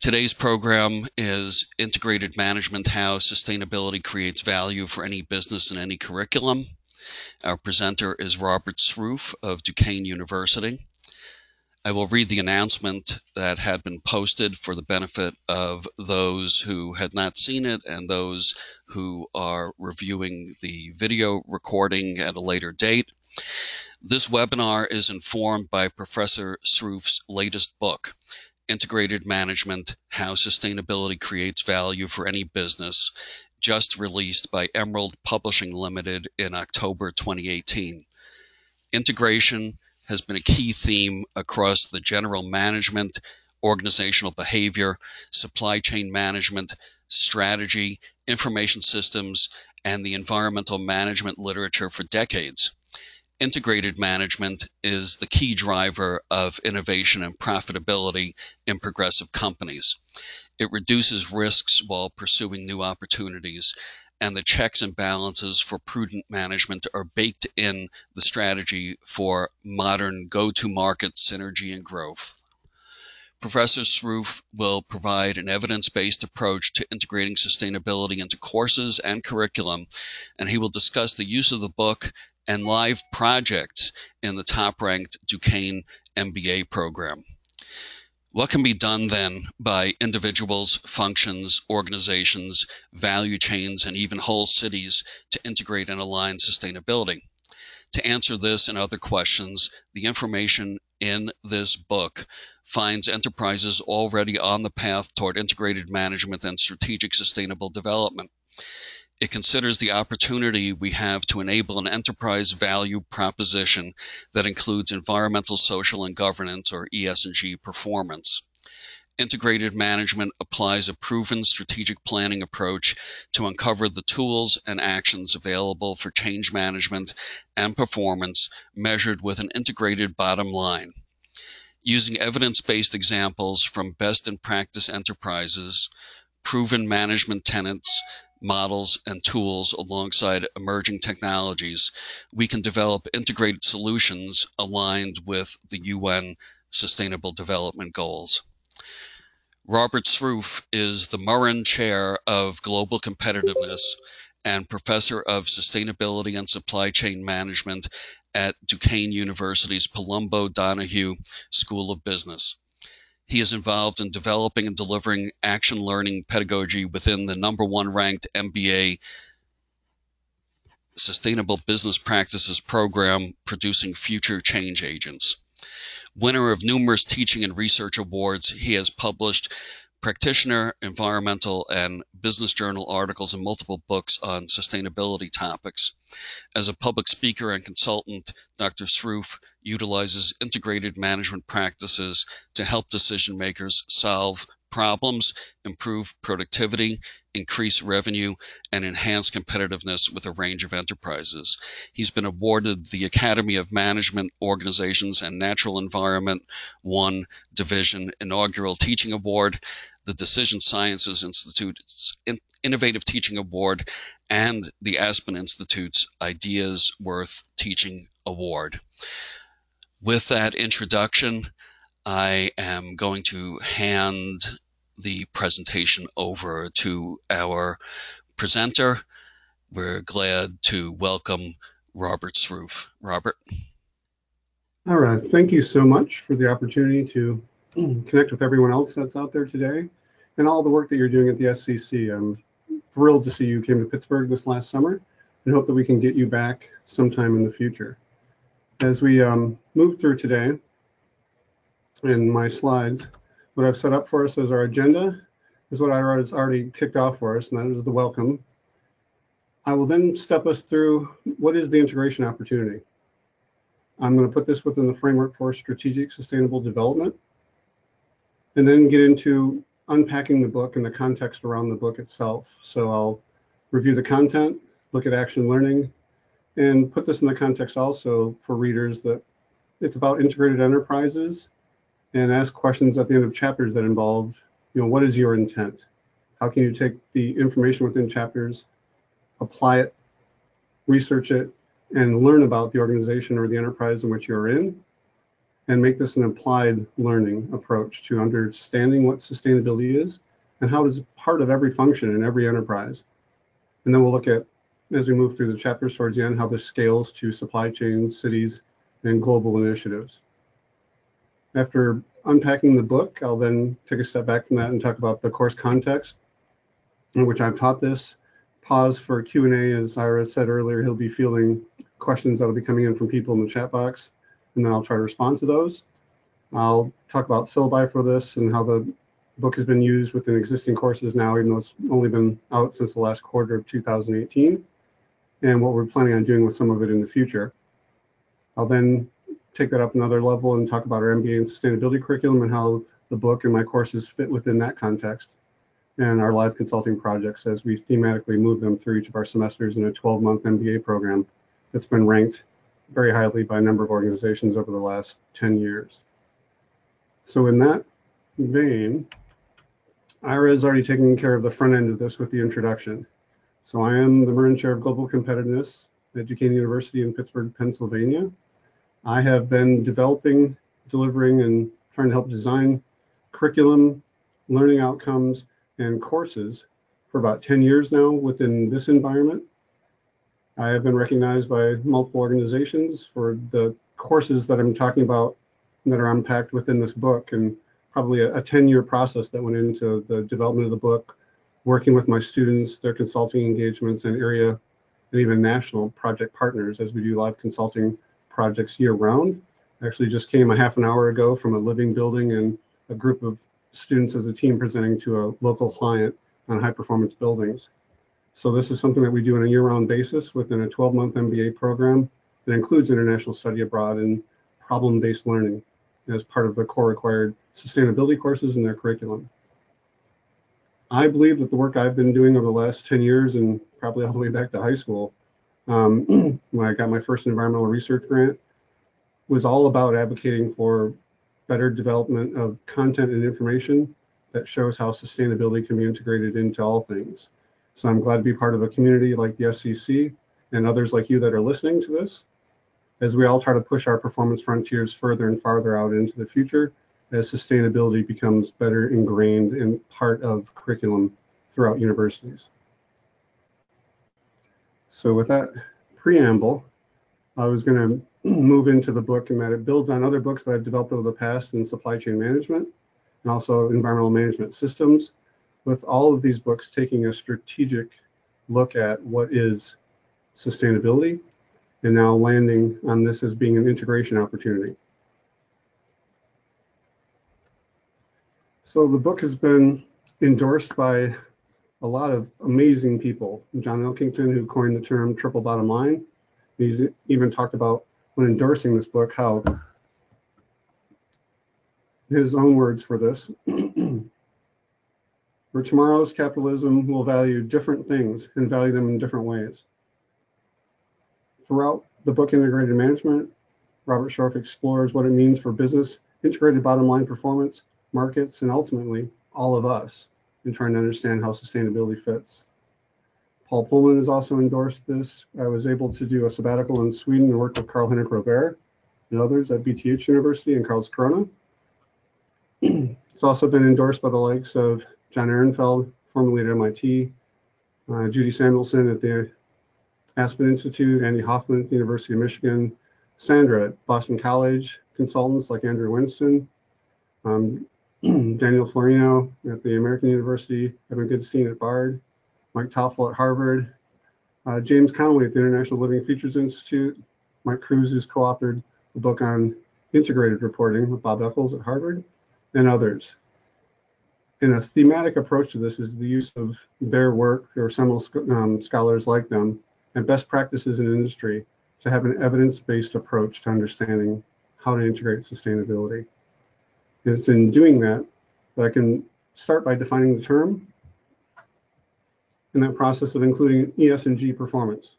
Today's program is Integrated Management: How Sustainability Creates Value for Any Business and Any Curriculum. Our presenter is Robert Sroufe of Duquesne University. I will read the announcement that had been posted for the benefit of those who had not seen it and those who are reviewing the video recording at a later date. This webinar is informed by Professor Sroufe's latest book, Integrated Management: How Sustainability Creates Value for Any Business, just released by Emerald Publishing Ltd in October 2018. Integration has been a key theme across the general management, organizational behavior, supply chain management, strategy, information systems, and the environmental management literature for decades. Integrated management is the key driver of innovation and profitability in progressive companies. It reduces risks while pursuing new opportunities, and the checks and balances for prudent management are baked in the strategy for modern go-to-market synergy and growth. Professor Sroufe will provide an evidence-based approach to integrating sustainability into courses and curriculum, and he will discuss the use of the book and live projects in the top-ranked Duquesne MBA program. What can be done then by individuals, functions, organizations, value chains, and even whole cities to integrate and align sustainability? To answer this and other questions, the information in this book finds enterprises already on the path toward integrated management and strategic sustainable development. It considers the opportunity we have to enable an enterprise value proposition that includes environmental, social, and governance, or ES&G performance. Integrated management applies a proven strategic planning approach to uncover the tools and actions available for change management and performance measured with an integrated bottom line. Using evidence-based examples from best-in-practice enterprises, proven management tenets, models, and tools alongside emerging technologies, we can develop integrated solutions aligned with the UN Sustainable Development Goals. Robert Sroufe is the Murren Chair of Global Competitiveness and Professor of Sustainability and Supply Chain Management at Duquesne University's Palumbo Donahue School of Business. He is involved in developing and delivering action learning pedagogy within the #1 ranked MBA Sustainable Business Practices program, producing future change agents. Winner of numerous teaching and research awards, he has published practitioner, environmental, and business journal articles and multiple books on sustainability topics. As a public speaker and consultant, Dr. Sroufe utilizes integrated management practices to help decision makers solve problems, improve productivity, increase revenue, and enhance competitiveness with a range of enterprises. He's been awarded the Academy of Management Organizations and Natural Environment I Division Inaugural Teaching Award, the Decision Sciences Institute's Innovative Teaching Award, and the Aspen Institute's Ideas Worth Teaching Award. With that introduction, I am going to hand the presentation over to our presenter. We're glad to welcome Robert Sroufe. Robert. All right, thank you so much for the opportunity to connect with everyone else that's out there today and all the work that you're doing at the SCC. I'm thrilled to see you came to Pittsburgh this last summer and hope that we can get you back sometime in the future. As we move through today in my slides, what I've set up for us as our agenda is what I was already kicked off for us, and that is the welcome. I will then step us through what is the integration opportunity. I'm going to put this within the framework for strategic sustainable development, and then get into unpacking the book and the context around the book itself. So I'll review the content, look at action learning, and put this in the context also for readers that it's about integrated enterprises, and ask questions at the end of chapters that involve, what is your intent? How can you take the information within chapters, apply it, research it, and learn about the organization or the enterprise in which you're in, and make this an applied learning approach to understanding what sustainability is and how it is part of every function in every enterprise. And then we'll look at, as we move through the chapters towards the end, how this scales to supply chain, cities, and global initiatives. After unpacking the book, I'll then take a step back from that and talk about the course context in which I've taught this. Pause for Q&A, as Ira said earlier. He'll be fielding questions that will be coming in from people in the chat box, and then I'll try to respond to those. I'll talk about syllabi for this and how the book has been used within existing courses now, even though it's only been out since the last quarter of 2018, and what we're planning on doing with some of it in the future. I'll then take that up another level and talk about our MBA and sustainability curriculum and how the book and my courses fit within that context, and our live consulting projects as we thematically move them through each of our semesters in a 12-month MBA program that's been ranked very highly by a number of organizations over the last 10 years. So in that vein, Ira is already taking care of the front end of this with the introduction. So I am the Murren Chair of Global Competitiveness at Duquesne University in Pittsburgh, Pennsylvania. I have been developing, delivering, and trying to help design curriculum, learning outcomes, and courses for about 10 years now within this environment. I have been recognized by multiple organizations for the courses that I'm talking about that are unpacked within this book, and probably a 10-year process that went into the development of the book, working with my students, their consulting engagements, and area and even national project partners as we do live consulting projects year-round. I actually just came a half an hour ago from a living building and a group of students as a team presenting to a local client on high-performance buildings. So this is something that we do on a year-round basis within a 12-month MBA program that includes international study abroad and problem-based learning as part of the core required sustainability courses in their curriculum. I believe that the work I've been doing over the last 10 years and probably all the way back to high school, when I got my first environmental research grant, was all about advocating for better development of content and information that shows how sustainability can be integrated into all things. So I'm glad to be part of a community like the SCC and others like you that are listening to this, as we all try to push our performance frontiers further and farther out into the future as sustainability becomes better ingrained in part of curriculum throughout universities. So with that preamble, I was going to move into the book, and that it builds on other books that I've developed over the past in supply chain management and also environmental management systems, with all of these books taking a strategic look at what is sustainability and now landing on this as being an integration opportunity. So the book has been endorsed by a lot of amazing people. John Elkington, who coined the term triple bottom line, he's even talked about when endorsing this book how his own words for this, for tomorrow's capitalism will value different things and value them in different ways. Throughout the book Integrated Management, Robert Sroufe explores what it means for business, integrated bottom line performance, markets, and ultimately all of us in trying to understand how sustainability fits. Paul Pullman has also endorsed this. I was able to do a sabbatical in Sweden and work with Carl-Henrik Robert and others at BTH University and Karlskrona. It's also been endorsed by the likes of John Ehrenfeld, formerly at MIT, Judy Samuelson at the Aspen Institute, Andy Hoffman at the University of Michigan, Sandra at Boston College, consultants like Andrew Winston, Daniel Florino at the American University, Evan Goodstein at Bard, Mike Toffel at Harvard, James Conway at the International Living Features Institute, Mike Cruz, who's co-authored the book on integrated reporting with Bob Eccles at Harvard, and others. And a thematic approach to this is the use of their work or seminal scholars like them and best practices in industry to have an evidence-based approach to understanding how to integrate sustainability. And it's in doing that that I can start by defining the term in that process of including ES&G performance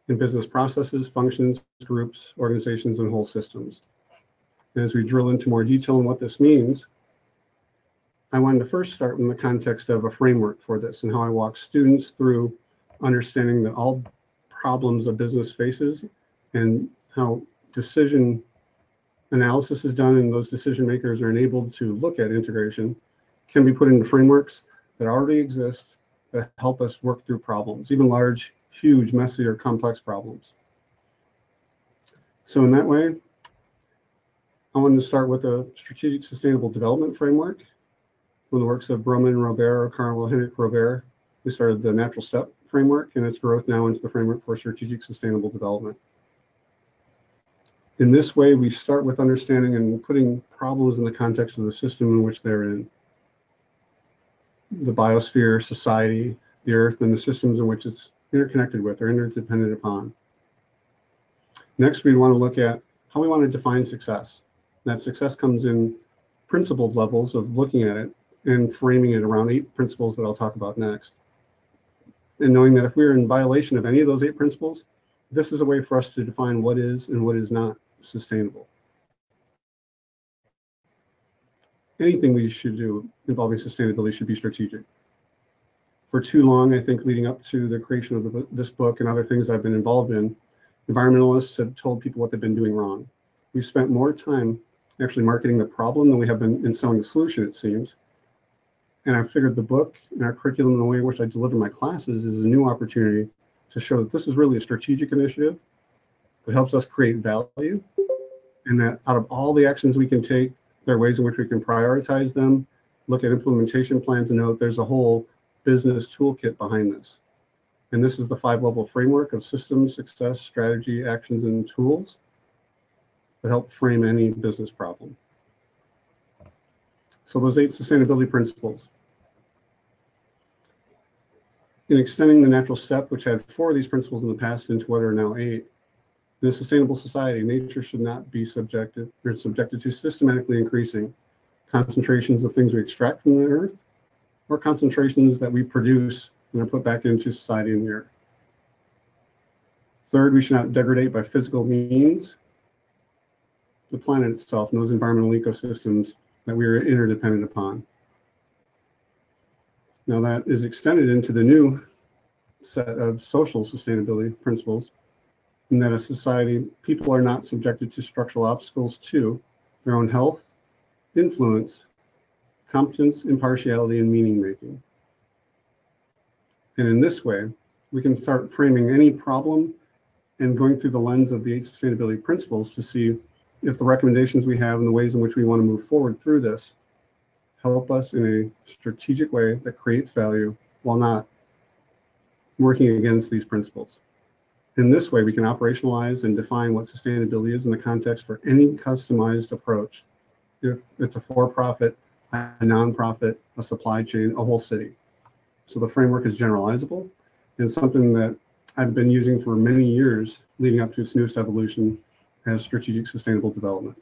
in business processes, functions, groups, organizations, and whole systems. And as we drill into more detail on what this means, I wanted to first start in the context of a framework for this and how I walk students through understanding that all problems a business faces and how decision analysis is done and those decision makers are enabled to look at integration can be put into frameworks that already exist that help us work through problems, even large, huge, messy, or complex problems. So in that way, I wanted to start with a strategic sustainable development framework. From the works of Broman, Robert, or Carl Henrik Robert, we started the natural step framework and its growth now into the framework for strategic sustainable development. In this way, we start with understanding and putting problems in the context of the system in which they're in. The biosphere, society, the earth, and the systems in which it's interconnected with or interdependent upon. Next, we want to look at how we want to define success. That success comes in principled levels of looking at it and framing it around 8 principles that I'll talk about next. And knowing that if we're in violation of any of those 8 principles, this is a way for us to define what is and what is not sustainable. Anything we should do involving sustainability should be strategic. For too long, I think leading up to the creation of this book and other things I've been involved in, environmentalists have told people what they've been doing wrong. We've spent more time actually marketing the problem than we have been in selling the solution, it seems. And I figured the book and our curriculum and the way in which I deliver my classes is a new opportunity to show that this is really a strategic initiative that helps us create value, and that out of all the actions we can take, there are ways in which we can prioritize them, look at implementation plans, and know that there's a whole business toolkit behind this. And this is the 5-level framework of systems, success, strategy, actions, and tools that help frame any business problem. So those 8 sustainability principles. In extending the natural step, which had 4 of these principles in the past into what are now 8, in a sustainable society, nature should not be subjected to systematically increasing concentrations of things we extract from the earth or concentrations that we produce and are put back into society and the earth. Third, we should not degrade by physical means the planet itself and those environmental ecosystems that we are interdependent upon. Now that is extended into the new set of social sustainability principles, in that a society, people are not subjected to structural obstacles to their own health, influence, competence, impartiality, and meaning making. And in this way, we can start framing any problem and going through the lens of the 8 sustainability principles to see if the recommendations we have and the ways in which we want to move forward through this help us in a strategic way that creates value while not working against these principles. In this way, we can operationalize and define what sustainability is in the context for any customized approach. If it's a for-profit, a nonprofit, a supply chain, a whole city. So the framework is generalizable and something that I've been using for many years leading up to its newest evolution as strategic sustainable development.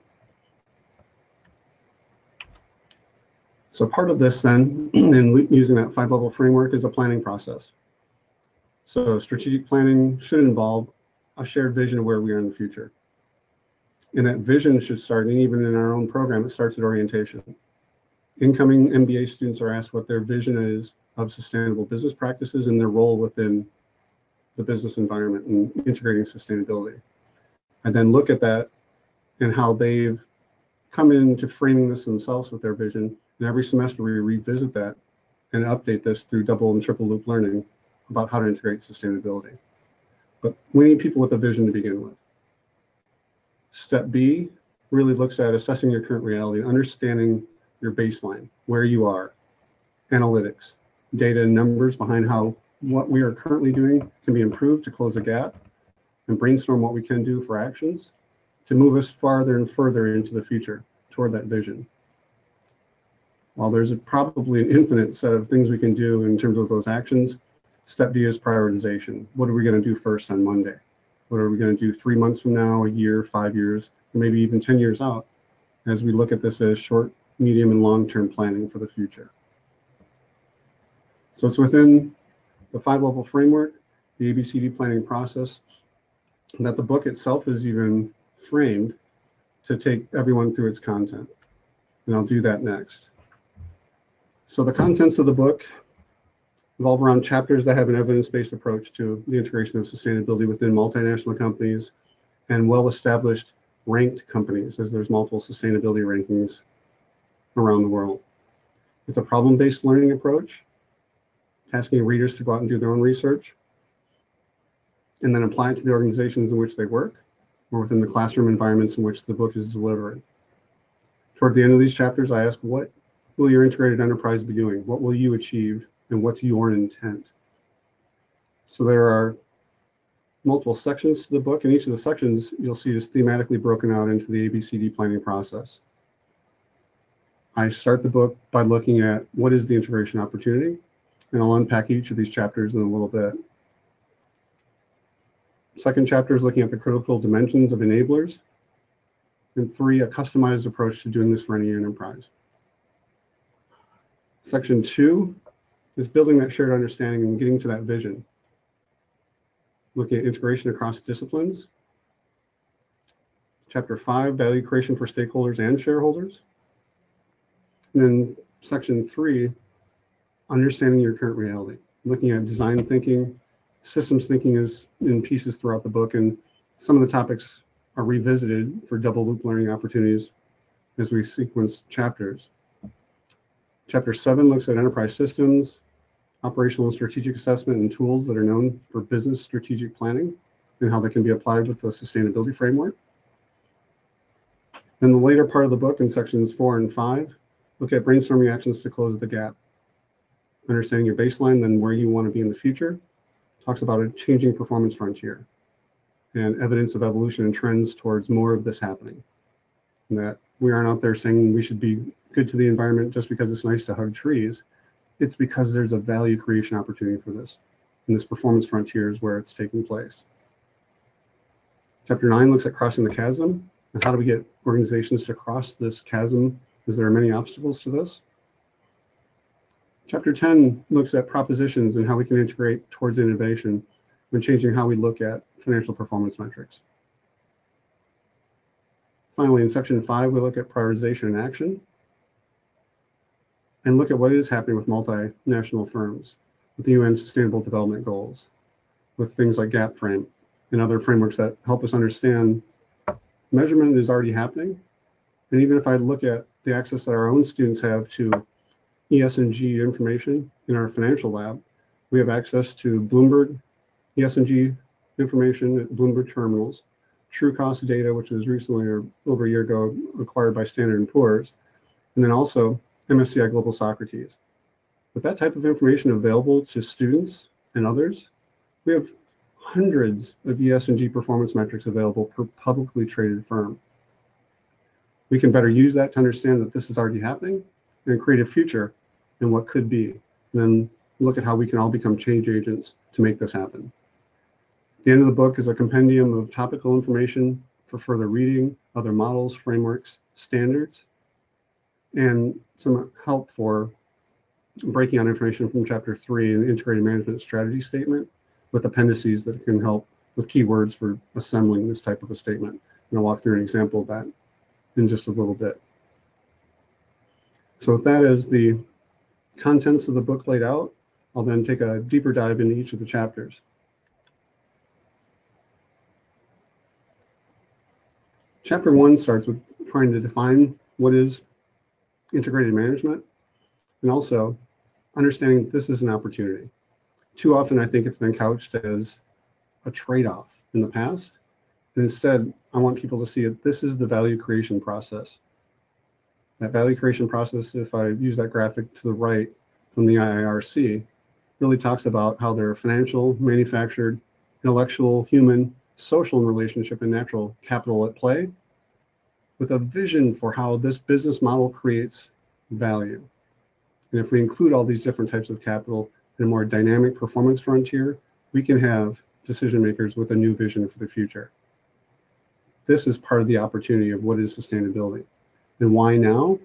So part of this then, in using that 5-level framework, is a planning process. So strategic planning should involve a shared vision of where we are in the future. And that vision should start, and even in our own program, it starts at orientation. Incoming MBA students are asked what their vision is of sustainable business practices and their role within the business environment and integrating sustainability. I then look at that and how they've come into framing this themselves with their vision. And every semester we revisit that and update this through double and triple loop learning about how to integrate sustainability. But we need people with a vision to begin with. Step B really looks at assessing your current reality, understanding your baseline, where you are, analytics, data and numbers behind how what we are currently doing can be improved to close a gap, and brainstorm what we can do for actions to move us farther and further into the future toward that vision. While there's probably an infinite set of things we can do in terms of those actions, step D is prioritization. What are we going to do first on Monday? What are we going to do 3 months from now, a year, 5 years, or maybe even 10 years out as we look at this as short, medium, and long-term planning for the future? So it's within the 5-level framework, the ABCD planning process, that the book itself is even framed to take everyone through its content. And I'll do that next. So the contents of the book revolve around chapters that have an evidence-based approach to the integration of sustainability within multinational companies and well-established ranked companies, as there's multiple sustainability rankings around the world. It's a problem-based learning approach, asking readers to go out and do their own research, and then apply it to the organizations in which they work, or within the classroom environments in which the book is delivered. Toward the end of these chapters, I ask, what will your integrated enterprise be doing? What will you achieve? And what's your intent? So there are multiple sections to the book, and each of the sections you'll see is thematically broken out into the ABCD planning process. I start the book by looking at what is the integration opportunity, and I'll unpack each of these chapters in a little bit. Second chapter is looking at the critical dimensions of enablers, and 3, a customized approach to doing this for any enterprise. Section 2 is building that shared understanding and getting to that vision, looking at integration across disciplines. Chapter 5, value creation for stakeholders and shareholders. And then section 3, understanding your current reality, looking at design thinking. Systems thinking is in pieces throughout the book, and some of the topics are revisited for double loop learning opportunities as we sequence chapters. Chapter 7 looks at enterprise systems, operational and strategic assessment, and tools that are known for business strategic planning and how they can be applied with the sustainability framework. In the later part of the book, in sections 4 and 5, look at brainstorming actions to close the gap, understanding your baseline, then where you want to be in the future. Talks about a changing performance frontier and evidence of evolution and trends towards more of this happening. And that we aren't out there saying we should be good to the environment just because it's nice to hug trees. It's because there's a value creation opportunity for this. And this performance frontier is where it's taking place. Chapter 9 looks at crossing the chasm and how do we get organizations to cross this chasm, as there are many obstacles to this. Chapter 10 looks at propositions and how we can integrate towards innovation when changing how we look at financial performance metrics. Finally, in section 5, we look at prioritization and action and look at what is happening with multinational firms, with the UN Sustainable Development Goals, with things like GAP frame and other frameworks that help us understand measurement is already happening. And even if I look at the access that our own students have to ES&G information in our financial lab, we have access to Bloomberg ES&G information at Bloomberg terminals, true cost data, which was recently, or over a year ago, acquired by Standard & Poor's, and then also MSCI Global Socrates. With that type of information available to students and others, we have hundreds of ES&G performance metrics available per publicly traded firm. We can better use that to understand that this is already happening and create a future in what could be, and then look at how we can all become change agents to make this happen. The end of the book is a compendium of topical information for further reading, other models, frameworks, standards, and some help for breaking out information from chapter 3 and integrated management strategy statement with appendices that can help with keywords for assembling this type of a statement. And I'll walk through an example of that in just a little bit. So with that as the contents of the book laid out, I'll then take a deeper dive into each of the chapters. Chapter 1 starts with trying to define what is integrated management and also understanding this is an opportunity. Too often, I think it's been couched as a trade-off in the past. And instead, I want people to see it. This is the value creation process. That value creation process, if I use that graphic to the right from the IIRC, really talks about how there are financial, manufactured, intellectual, human, social, and relationship and natural capital at play, with a vision for how this business model creates value. And if we include all these different types of capital in a more dynamic performance frontier, we can have decision makers with a new vision for the future. This is part of the opportunity of what is sustainability. And why now?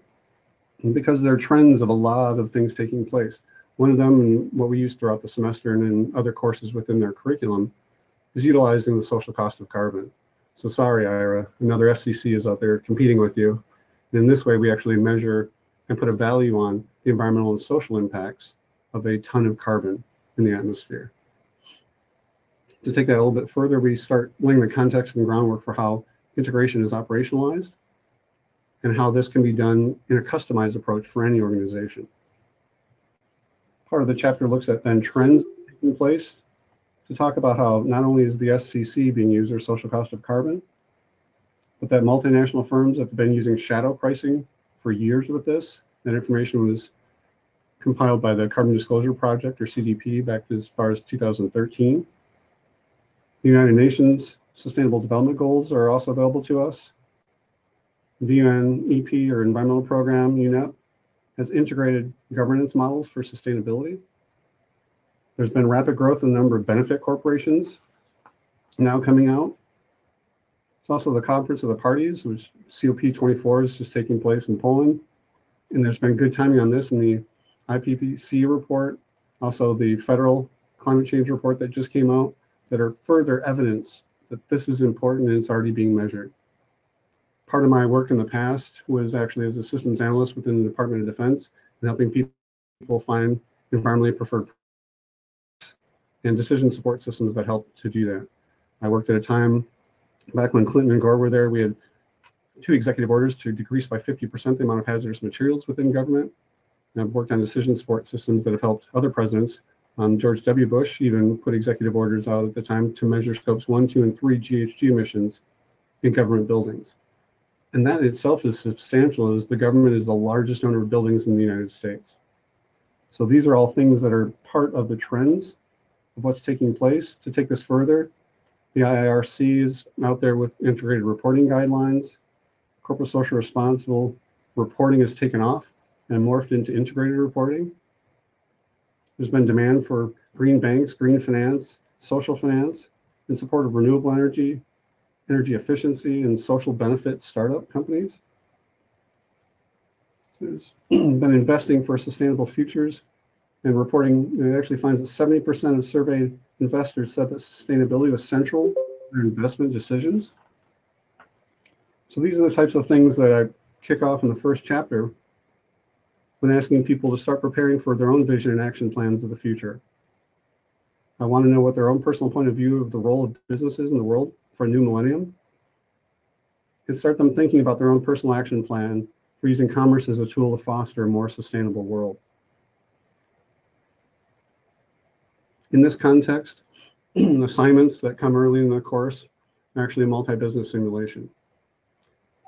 Because there are trends of a lot of things taking place. One of them, and what we use throughout the semester and in other courses within their curriculum, is utilizing the social cost of carbon. So sorry, Ira, another SCC is out there competing with you. And in this way, we actually measure and put a value on the environmental and social impacts of a ton of carbon in the atmosphere. To take that a little bit further, we start laying the context and groundwork for how integration is operationalized, and how this can be done in a customized approach for any organization. Part of the chapter looks at then trends taking place to talk about how not only is the SCC being used, or social cost of carbon, but that multinational firms have been using shadow pricing for years with this. That information was compiled by the Carbon Disclosure Project, or CDP, back as far as 2013. The United Nations Sustainable Development Goals are also available to us. The UNEP, or Environmental Program, UNEP, has integrated governance models for sustainability. There's been rapid growth in the number of benefit corporations now coming out. It's also the Conference of the Parties, which COP24 is just taking place in Poland. And there's been good timing on this in the IPCC report, also the federal climate change report that just came out, that are further evidence that this is important and it's already being measured. Part of my work in the past was actually as a systems analyst within the Department of Defense and helping people find environmentally preferred and decision support systems that help to do that. I worked at a time back when Clinton and Gore were there. We had 2 executive orders to decrease by 50% the amount of hazardous materials within government. And I've worked on decision support systems that have helped other presidents. George W. Bush even put executive orders out at the time to measure scopes 1, 2, and 3 GHG emissions in government buildings. And that itself is substantial, as the government is the largest owner of buildings in the United States. So these are all things that are part of the trends of what's taking place. To take this further, the IIRC is out there with integrated reporting guidelines. Corporate social responsible reporting has taken off and morphed into integrated reporting. There's been demand for green banks, green finance, social finance in support of renewable energy, energy efficiency, and social benefit startup companies. There's been investing for sustainable futures, and reporting, it actually finds that 70% of surveyed investors said that sustainability was central to their investment decisions. So these are the types of things that I kick off in the first chapter when asking people to start preparing for their own vision and action plans of the future. I want to know what their own personal point of view of the role of businesses in the world for a new millennium, and start them thinking about their own personal action plan for using commerce as a tool to foster a more sustainable world. In this context, assignments that come early in the course are actually a multi-business simulation.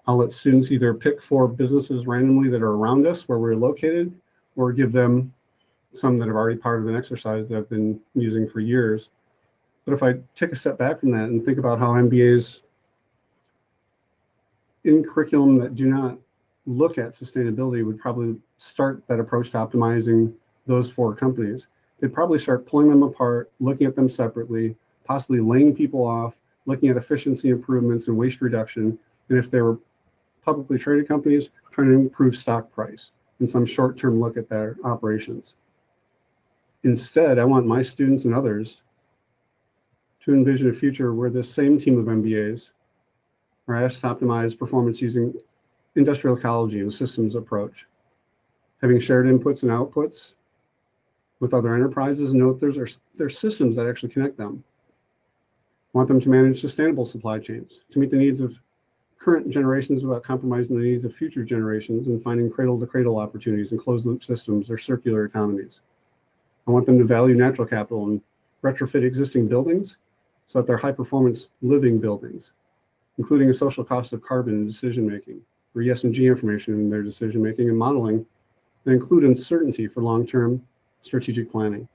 I'll let students either pick 4 businesses randomly that are around us where we're located, or give them some that are already part of an exercise that I've been using for years. But if I take a step back from that and think about how MBAs in curriculum that do not look at sustainability would probably start that approach to optimizing those 4 companies. They'd probably start pulling them apart, looking at them separately, possibly laying people off, looking at efficiency improvements and waste reduction. And if they were publicly traded companies, trying to improve stock price and some short-term look at their operations. Instead, I want my students and others to envision a future where this same team of MBAs are asked to optimize performance using industrial ecology and systems approach, having shared inputs and outputs with other enterprises, and note there's systems that actually connect them. I want them to manage sustainable supply chains to meet the needs of current generations without compromising the needs of future generations, and finding cradle-to-cradle opportunities in closed-loop systems or circular economies. I want them to value natural capital and retrofit existing buildings so that they're high-performance living buildings, including a social cost of carbon in decision-making, or ESG information in their decision-making and modeling that include uncertainty for long-term strategic planning.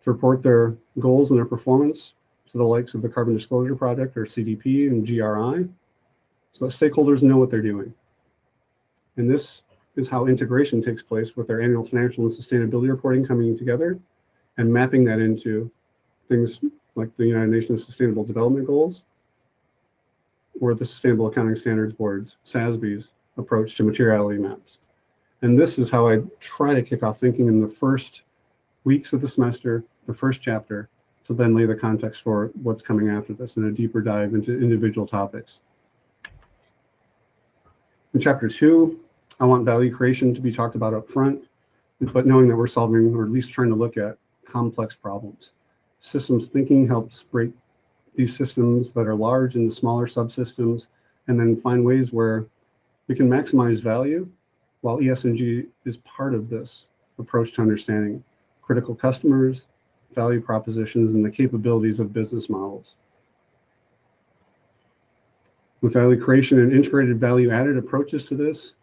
To report their goals and their performance to the likes of the Carbon Disclosure Project, or CDP, and GRI, so that stakeholders know what they're doing. And this is how integration takes place, with their annual financial and sustainability reporting coming together and mapping that into things like the United Nations Sustainable Development Goals, or the Sustainable Accounting Standards Board's, SASB's, approach to materiality maps. And this is how I try to kick off thinking in the first weeks of the semester, the first chapter, to then lay the context for what's coming after this and a deeper dive into individual topics. In chapter 2, I want value creation to be talked about up front, but knowing that we're solving, or at least trying to look at, complex problems. Systems thinking helps break these systems that are large into smaller subsystems, and then find ways where we can maximize value while ESG is part of this approach to understanding critical customers, value propositions, and the capabilities of business models. With value creation and integrated value-added approaches to this,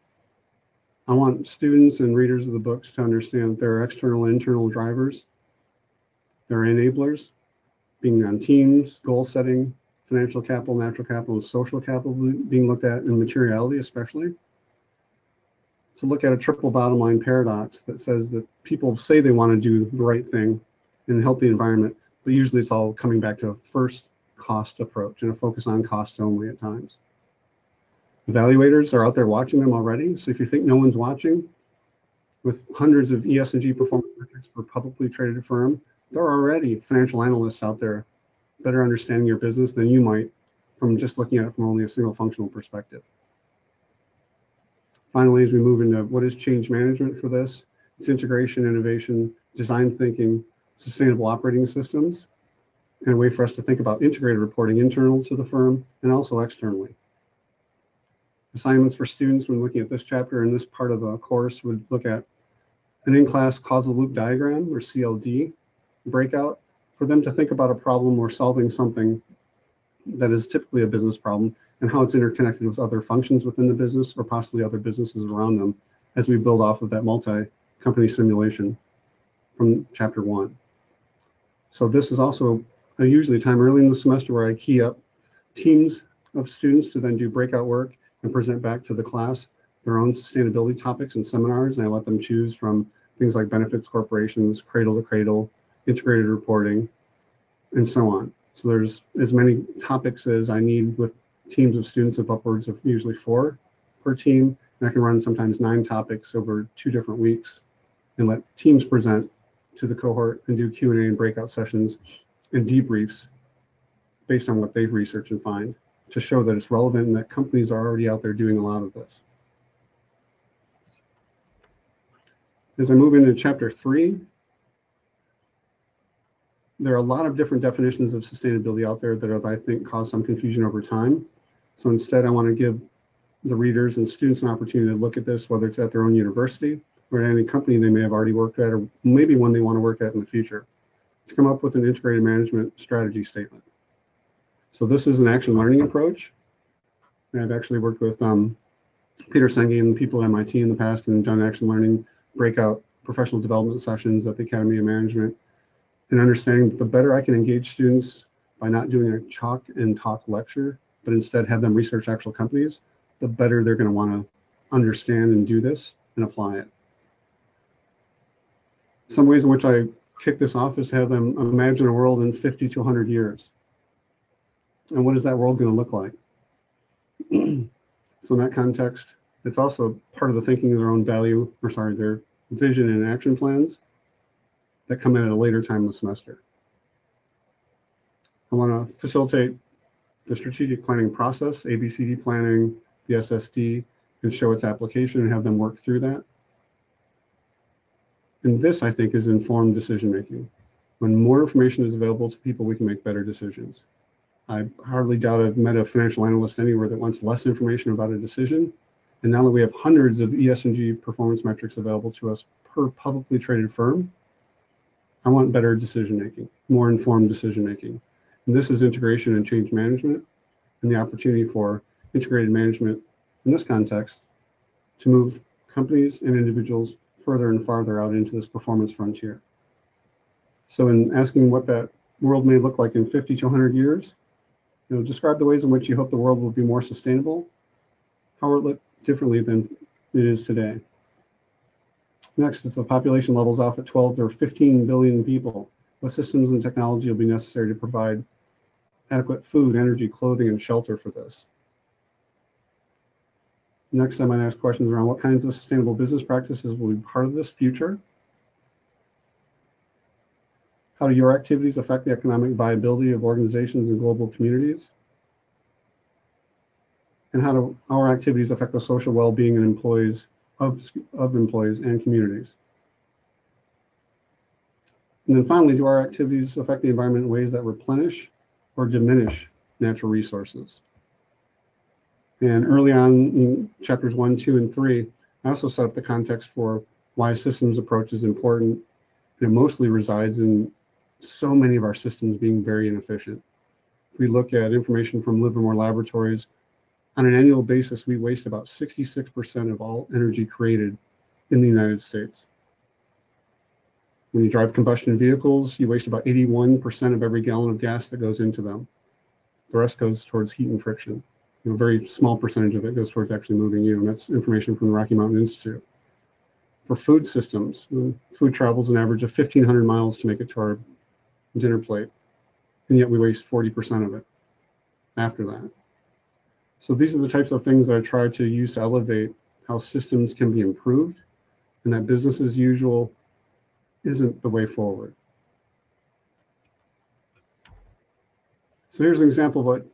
I want students and readers of the books to understand there are external and internal drivers. There are enablers, being on teams, goal setting, financial capital, natural capital, and social capital being looked at in materiality especially. To look at a triple bottom line paradox that says that people say they want to do the right thing and help the environment, but usually it's all coming back to a first cost approach and a focus on cost only at times. Evaluators are out there watching them already. So if you think no one's watching, with hundreds of ESG performance metrics for a publicly traded firm, there are already financial analysts out there better understanding your business than you might from just looking at it from only a single functional perspective. Finally, as we move into what is change management for this, it's integration, innovation, design thinking, sustainable operating systems, and a way for us to think about integrated reporting internal to the firm and also externally. Assignments for students when looking at this chapter and this part of the course would look at an in-class causal loop diagram, or CLD, breakout, for them to think about a problem or solving something that is typically a business problem and how it's interconnected with other functions within the business or possibly other businesses around them as we build off of that multi-company simulation from chapter 1. So this is also usually a time early in the semester where I key up teams of students to then do breakout work and present back to the class their own sustainability topics and seminars, and I let them choose from things like benefits corporations, cradle to cradle, integrated reporting, and so on. So there's as many topics as I need with teams of students of upwards of usually 4 per team, and I can run sometimes 9 topics over 2 different weeks and let teams present to the cohort and do Q&A and breakout sessions and debriefs based on what they've researched and find to show that it's relevant and that companies are already out there doing a lot of this. As I move into chapter 3, there are a lot of different definitions of sustainability out there that have, I think, caused some confusion over time. So instead, I want to give the readers and students an opportunity to look at this, whether it's at their own university or at any company they may have already worked at, or maybe one they want to work at in the future, to come up with an integrated management strategy statement. So this is an action learning approach. I've actually worked with Peter Senge and people at MIT in the past and done action learning breakout professional development sessions at the Academy of Management, and understanding that the better I can engage students by not doing a chalk and talk lecture, but instead have them research actual companies, the better they're going to want to understand and do this and apply it. Some ways in which I kick this off is to have them imagine a world in 50 to 100 years. And what is that world going to look like? So in that context, it's also part of the thinking of their own value, or sorry, their vision and action plans that come in at a later time in the semester. I want to facilitate the strategic planning process, ABCD planning, the SSD, and show its application and have them work through that. And this, I think, is informed decision making. When more information is available to people, we can make better decisions. I hardly doubt I've met a financial analyst anywhere that wants less information about a decision. And now that we have hundreds of ESG performance metrics available to us per publicly traded firm, I want better decision making, more informed decision making. And this is integration and change management, and the opportunity for integrated management in this context to move companies and individuals further and farther out into this performance frontier. So in asking what that world may look like in 50 to 100 years, describe the ways in which you hope the world will be more sustainable. How will it look differently than it is today? Next, if the population levels off at 12 or 15 billion people, what systems and technology will be necessary to provide adequate food, energy, clothing, and shelter for this? Next, I might ask questions around what kinds of sustainable business practices will be part of this future? How do your activities affect the economic viability of organizations and global communities? And how do our activities affect the social well-being and employees of employees and communities? And then finally, do our activities affect the environment in ways that replenish or diminish natural resources. And early on in chapters 1, 2, and 3, I also set up the context for why a systems approach is important. And it mostly resides in so many of our systems being very inefficient. If we look at information from Livermore Laboratories, on an annual basis, we waste about 66% of all energy created in the United States. When you drive combustion vehicles, you waste about 81% of every gallon of gas that goes into them. The rest goes towards heat and friction. A very small percentage of it goes towards actually moving you, and that's information from the Rocky Mountain Institute. For food systems, food travels an average of 1,500 miles to make it to our dinner plate, and yet we waste 40% of it after that. So these are the types of things that I try to use to elevate how systems can be improved, and that business as usual isn't the way forward. So here's an example of what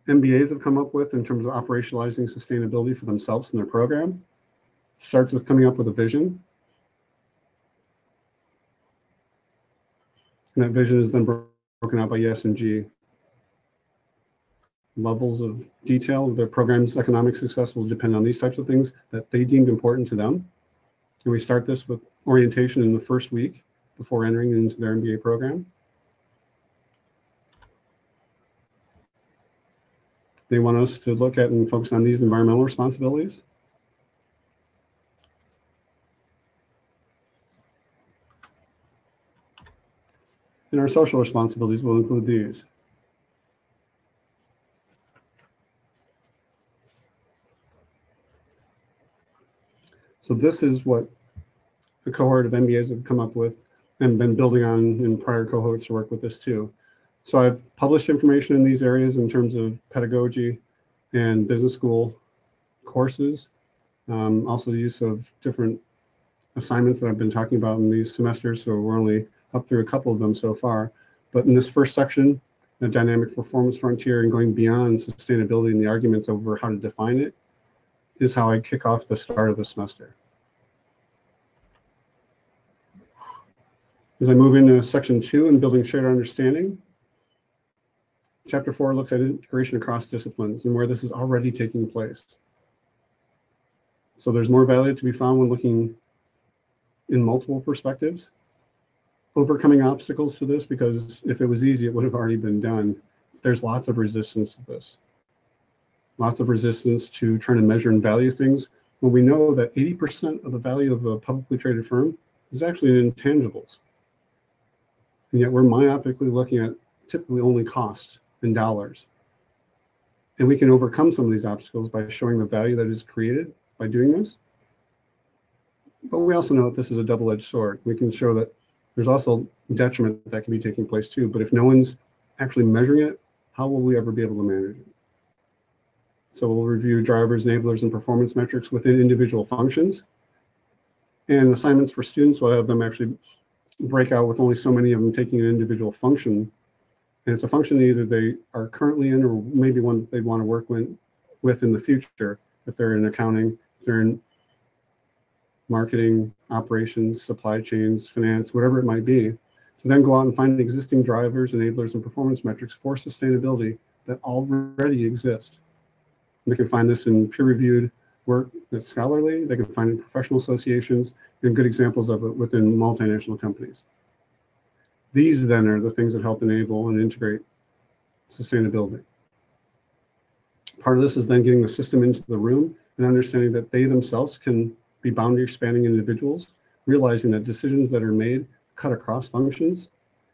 MBAs have come up with in terms of operationalizing sustainability for themselves in their program. Starts with coming up with a vision. And that vision is then broken out by yes and G. Levels of detail of their program's economic success will depend on these types of things that they deemed important to them. And we start this with orientation in the first week before entering into their MBA program. They want us to look at and focus on these environmental responsibilities. And our social responsibilities will include these. So this is what a cohort of MBAs have come up with and been building on in prior cohorts to work with this too. So I've published information in these areas in terms of pedagogy and business school courses, also the use of different assignments that I've been talking about in these semesters. So we're only up through a couple of them so far. But in this first section, the dynamic performance frontier and going beyond sustainability and the arguments over how to define it is how I kick off the start of the semester. As I move into section 2 and building shared understanding, chapter 4 looks at integration across disciplines and where this is already taking place. So there's more value to be found when looking in multiple perspectives, overcoming obstacles to this, because if it was easy, it would have already been done. There's lots of resistance to this. Lots of resistance to trying to measure and value things when we know that 80% of the value of a publicly traded firm is actually in intangibles. And yet we're myopically looking at typically only cost in dollars. And we can overcome some of these obstacles by showing the value that is created by doing this. But we also know that this is a double-edged sword. We can show that there's also detriment that can be taking place too. But if no one's actually measuring it, how will we ever be able to manage it? So we'll review drivers, enablers, and performance metrics within individual functions. And assignments for students, we'll have them actually break out with only so many of them taking an individual function. And it's a function that either they are currently in or maybe one they'd want to work with in the future, if they're in accounting, if they're in marketing, operations, supply chains, finance, whatever it might be, to then go out and find existing drivers, enablers, and performance metrics for sustainability that already exist. And they can find this in peer-reviewed work that's scholarly. They can find it in professional associations, and good examples of it within multinational companies. These then are the things that help enable and integrate sustainability. Part of this is then getting the system into the room and understanding that they themselves can be boundary spanning individuals, realizing that decisions that are made cut across functions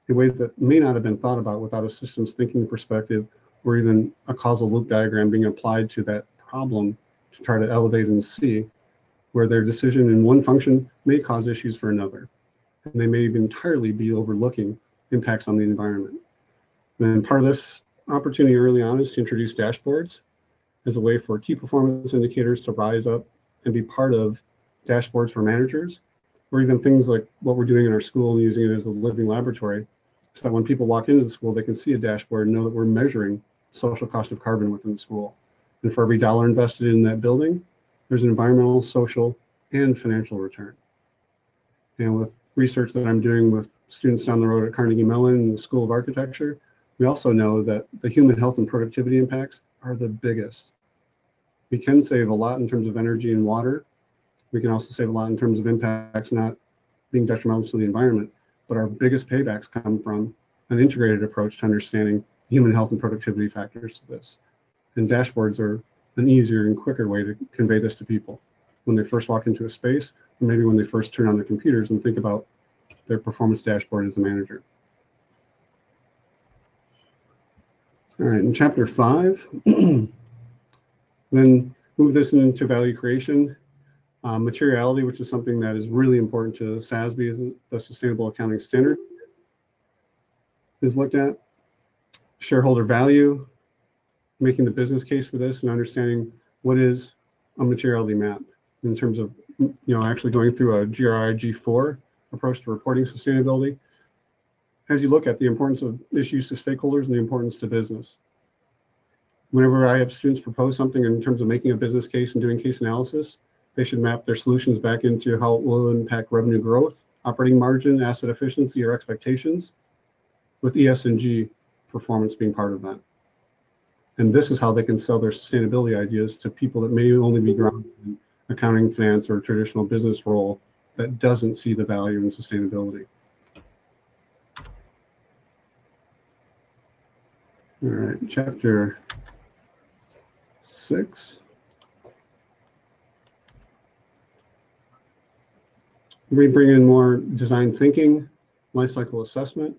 in ways that may not have been thought about without a systems thinking perspective or even a causal loop diagram being applied to that problem to try to elevate and see where their decision in one function may cause issues for another. And they may even entirely be overlooking impacts on the environment. And part of this opportunity early on is to introduce dashboards as a way for key performance indicators to rise up and be part of dashboards for managers, or even things like what we're doing in our school and using it as a living laboratory, so that when people walk into the school, they can see a dashboard and know that we're measuring social cost of carbon within the school. And for every dollar invested in that building, there's an environmental, social, and financial return. And with research that I'm doing with students down the road at Carnegie Mellon and the School of Architecture, We also know that the human health and productivity impacts are the biggest. We can save a lot in terms of energy and water. We can also save a lot in terms of impacts not being detrimental to the environment, but our biggest paybacks come from an integrated approach to understanding human health and productivity factors to this. And dashboards are an easier and quicker way to convey this to people when they first walk into a space, or maybe when they first turn on their computers and think about their performance dashboard as a manager. All right, in chapter 5, then move this into value creation. Materiality, which is something that is really important to SASB, the Sustainable Accounting Standard, is looked at. Shareholder value, making the business case for this and understanding what is a materiality map in terms of, actually going through a GRI G4 approach to reporting sustainability. As you look at the importance of issues to stakeholders and the importance to business. Whenever I have students propose something in terms of making a business case and doing case analysis, they should map their solutions back into how it will impact revenue growth, operating margin, asset efficiency, or expectations, with ES&G performance being part of that. And this is how they can sell their sustainability ideas to people that may only be grounded in accounting, finance, or traditional business role that doesn't see the value in sustainability. All right, chapter 6. We bring in more design thinking, life cycle assessment,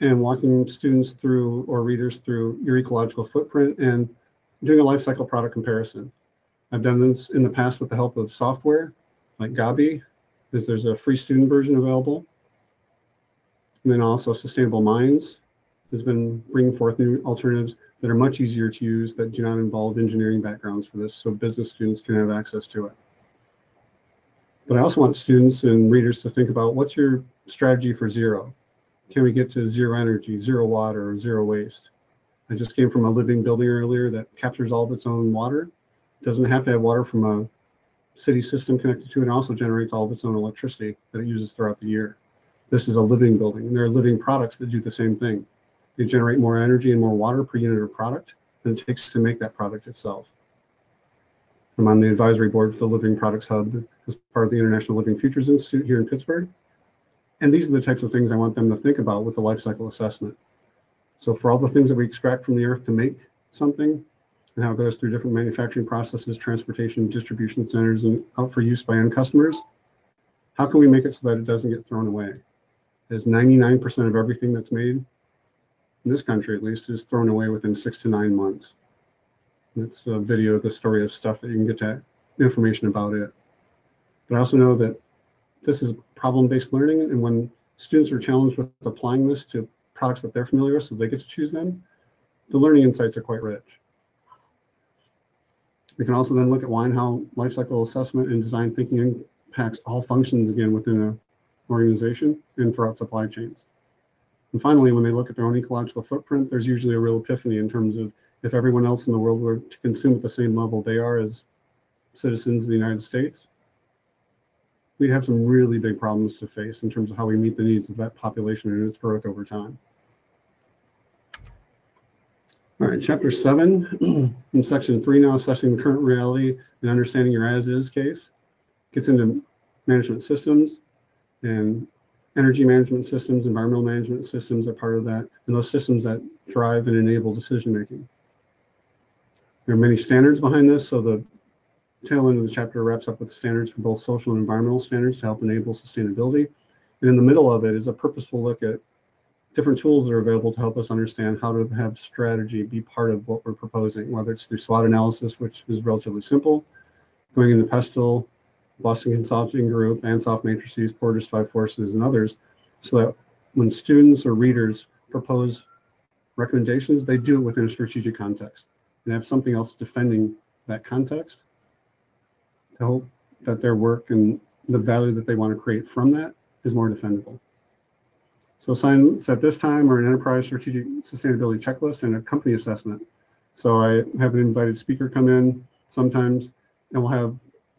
and walking students through or readers through your ecological footprint and doing a life cycle product comparison. I've done this in the past with the help of software like Gabi, because there's a free student version available. And then also Sustainable Minds has been bringing forth new alternatives that are much easier to use that do not involve engineering backgrounds for this, so business students can have access to it. But I also want students and readers to think about, what's your strategy for zero? Can we get to zero energy, zero water, or zero waste? I just came from a living building earlier that captures all of its own water. It doesn't have to have water from a city system connected to it. It also generates all of its own electricity that it uses throughout the year. This is a living building, and there are living products that do the same thing. They generate more energy and more water per unit of product than it takes to make that product itself. I'm on the advisory board for the Living Products Hub as part of the International Living Futures Institute here in Pittsburgh. And these are the types of things I want them to think about with the life cycle assessment. So for all the things that we extract from the earth to make something, and how it goes through different manufacturing processes, transportation, distribution centers, and out for use by end customers, how can we make it so that it doesn't get thrown away? As 99% of everything that's made in this country, at least, is thrown away within 6 to 9 months. It's a video of the story of stuff that you can get to information about it. But I also know that this is problem-based learning, and when students are challenged with applying this to products that they're familiar with, so they get to choose them, the learning insights are quite rich. We can also then look at why and how life cycle assessment and design thinking impacts all functions again within an organization and throughout supply chains. And finally, when they look at their own ecological footprint, there's usually a real epiphany in terms of, if everyone else in the world were to consume at the same level they are as citizens of the United States, we'd have some really big problems to face in terms of how we meet the needs of that population and its growth over time. All right, chapter 7, in section 3 now, assessing the current reality and understanding your as-is case, gets into management systems, and energy management systems, environmental management systems are part of that, and those systems that drive and enable decision-making. There are many standards behind this, so the tail end of the chapter wraps up with standards for both social and environmental standards to help enable sustainability. And in the middle of it is a purposeful look at different tools that are available to help us understand how to have strategy be part of what we're proposing, whether it's through SWOT analysis, which is relatively simple, going into PESTEL, Boston Consulting Group, ANSOF matrices, Porter's 5 forces, and others, so that when students or readers propose recommendations, they do it within a strategic context and have something else defending that context to hope that their work and the value that they want to create from that is more defendable. So assignments at this time are an enterprise strategic sustainability checklist and a company assessment. So I have an invited speaker come in sometimes, and we'll have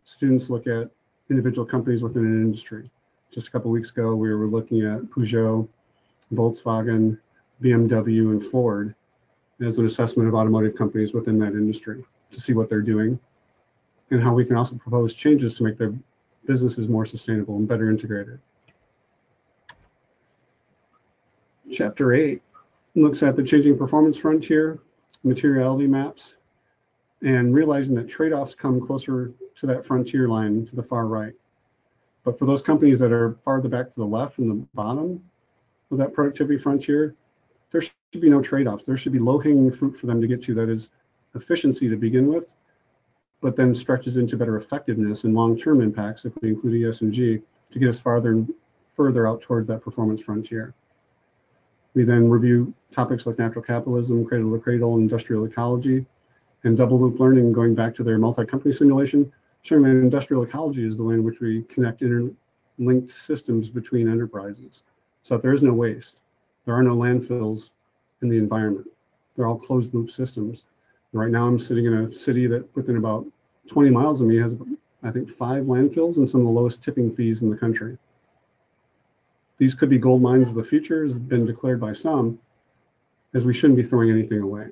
students look at individual companies within an industry. Just a couple of weeks ago, we were looking at Peugeot, Volkswagen, BMW, and Ford as an assessment of automotive companies within that industry to see what they're doing and how we can also propose changes to make their businesses more sustainable and better integrated. Chapter 8 looks at the changing performance frontier, materiality maps, and realizing that trade-offs come closer to that frontier line to the far right. But for those companies that are farther back to the left and the bottom of that productivity frontier, there should be no trade-offs. There should be low-hanging fruit for them to get to that is efficiency to begin with, but then stretches into better effectiveness and long-term impacts if we include ESG to get us farther and further out towards that performance frontier. We then review topics like natural capitalism, cradle to cradle, industrial ecology, and double loop learning, going back to their multi-company simulation, showing that industrial ecology is the way in which we connect interlinked systems between enterprises. So that there is no waste. There are no landfills in the environment. They're all closed loop systems. Right now I'm sitting in a city that within about 20 miles of me has, I think, 5 landfills and some of the lowest tipping fees in the country. These could be gold mines of the future, has been declared by some, as we shouldn't be throwing anything away.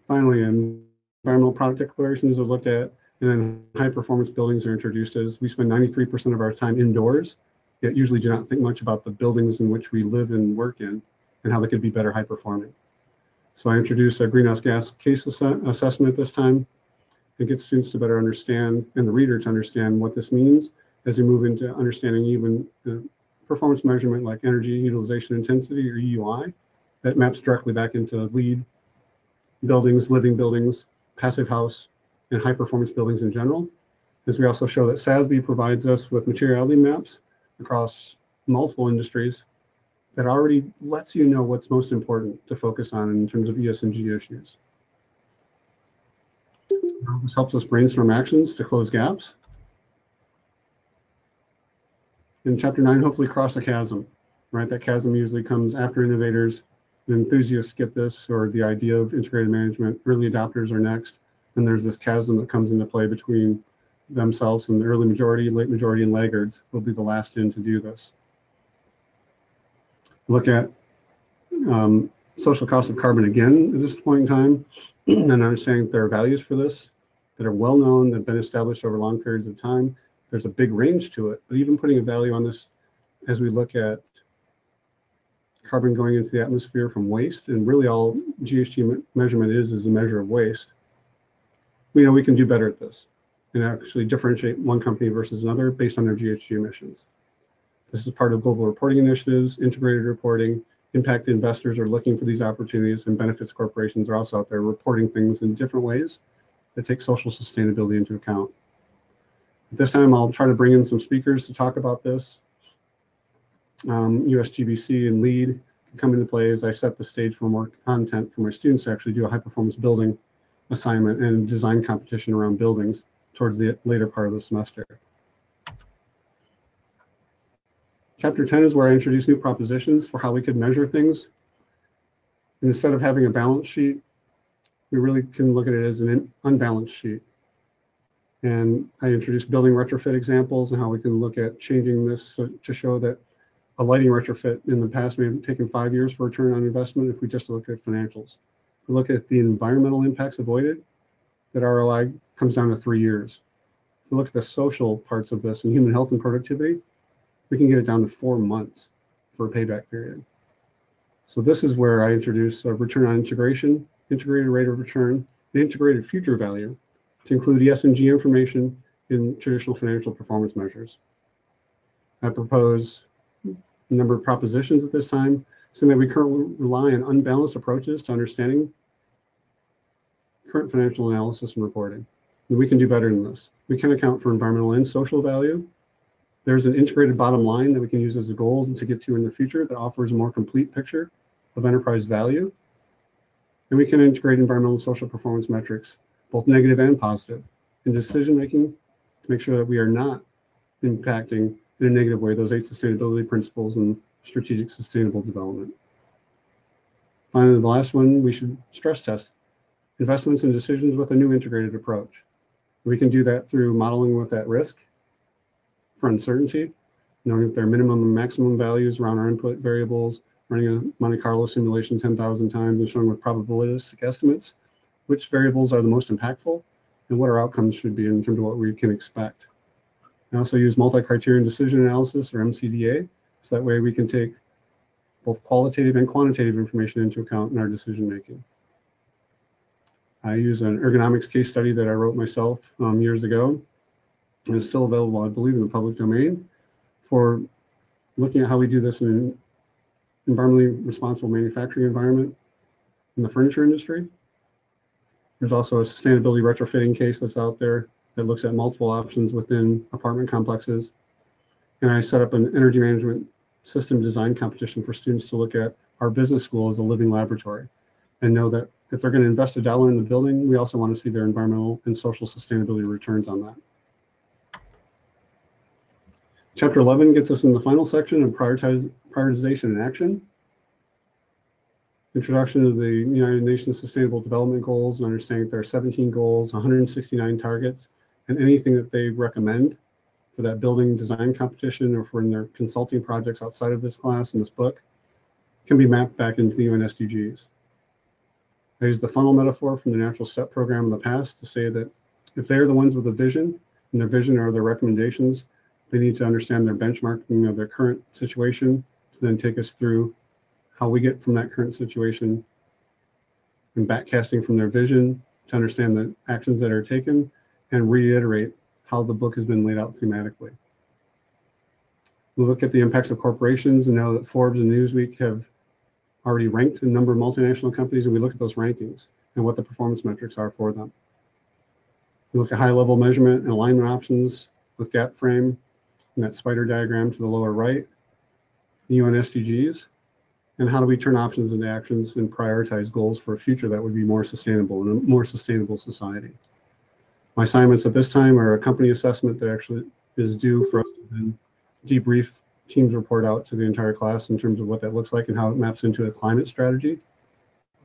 Finally, environmental product declarations are looked at, and then high performance buildings are introduced as we spend 93% of our time indoors, yet usually do not think much about the buildings in which we live and work in and how they could be better high performing. So I introduced a greenhouse gas case assessment this time and get students to better understand and the reader to understand what this means as we move into understanding even the performance measurement like energy utilization intensity or EUI that maps directly back into LEED buildings, living buildings, passive house, and high performance buildings in general. As we also show that SASB provides us with materiality maps across multiple industries that already lets you know what's most important to focus on in terms of ESG issues. This helps us brainstorm actions to close gaps. In chapter 9, hopefully cross a chasm, right? That chasm usually comes after innovators and enthusiasts get this, or the idea of integrated management. Early adopters are next. And there's this chasm that comes into play between themselves and the early majority, late majority, and laggards will be the last in to do this. Look at social cost of carbon again at this point in time, and understanding there are values for this that are well known, that have been established over long periods of time. There's a big range to it, but even putting a value on this as we look at carbon going into the atmosphere from waste, and really all GHG measurement is a measure of waste. We know we can do better at this and actually differentiate one company versus another based on their GHG emissions. This is part of global reporting initiatives, integrated reporting. Impact investors are looking for these opportunities, and benefits corporations are also out there reporting things in different ways that take social sustainability into account. At this time, I'll try to bring in some speakers to talk about this. USGBC and LEED can come into play as I set the stage for more content for my students to actually do a high performance building assignment and design competition around buildings towards the later part of the semester. Chapter 10 is where I introduce new propositions for how we could measure things. And instead of having a balance sheet, we really can look at it as an unbalanced sheet. And I introduced building retrofit examples and how we can look at changing this to show that a lighting retrofit in the past may have taken 5 years for return on investment if we just look at financials. If we look at the environmental impacts avoided, that ROI comes down to 3 years. If we look at the social parts of this and human health and productivity, we can get it down to 4 months for a payback period. So this is where I introduce a return on integration, integrated rate of return, and integrated future value to include ESG information in traditional financial performance measures. I propose a number of propositions at this time, saying that we currently rely on unbalanced approaches to understanding current financial analysis and reporting. And we can do better than this. We can account for environmental and social value. There's an integrated bottom line that we can use as a goal to get to in the future that offers a more complete picture of enterprise value. And we can integrate environmental and social performance metrics, both negative and positive, in decision-making to make sure that we are not impacting in a negative way those 8 sustainability principles and strategic sustainable development. Finally, the last one, we should stress test investments and decisions with a new integrated approach. We can do that through modeling with that risk for uncertainty, knowing if there are minimum and maximum values around our input variables, running a Monte Carlo simulation 10,000 times and showing with probabilistic estimates which variables are the most impactful and what our outcomes should be in terms of what we can expect. I also use multi-criterion decision analysis, or MCDA, so that way we can take both qualitative and quantitative information into account in our decision making. I use an ergonomics case study that I wrote myself years ago, and it's still available, I believe, in the public domain, for looking at how we do this in an environmentally responsible manufacturing environment in the furniture industry. There's also a sustainability retrofitting case that's out there that looks at multiple options within apartment complexes. And I set up an energy management system design competition for students to look at our business school as a living laboratory and know that if they're going to invest $1 in the building, we also want to see their environmental and social sustainability returns on that. Chapter 11 gets us in the final section of prioritization and action. Introduction to the United Nations Sustainable Development Goals, and understanding that there are 17 goals, 169 targets, and anything that they recommend for that building design competition or for in their consulting projects outside of this class and this book can be mapped back into the UN SDGs. I use the funnel metaphor from the Natural Step program in the past to say that if they're the ones with a vision, and their vision are their recommendations, they need to understand their benchmarking of their current situation to then take us through how we get from that current situation and backcasting from their vision to understand the actions that are taken and reiterate how the book has been laid out thematically. We look at the impacts of corporations and know that Forbes and Newsweek have already ranked a number of multinational companies, and we look at those rankings and what the performance metrics are for them. We look at high-level measurement and alignment options with gap frame and that spider diagram to the lower right, the UN SDGs, and how do we turn options into actions and prioritize goals for a future that would be more sustainable and a more sustainable society. My assignments at this time are a company assessment that actually is due for us to then debrief teams report out to the entire class in terms of what that looks like and how it maps into a climate strategy,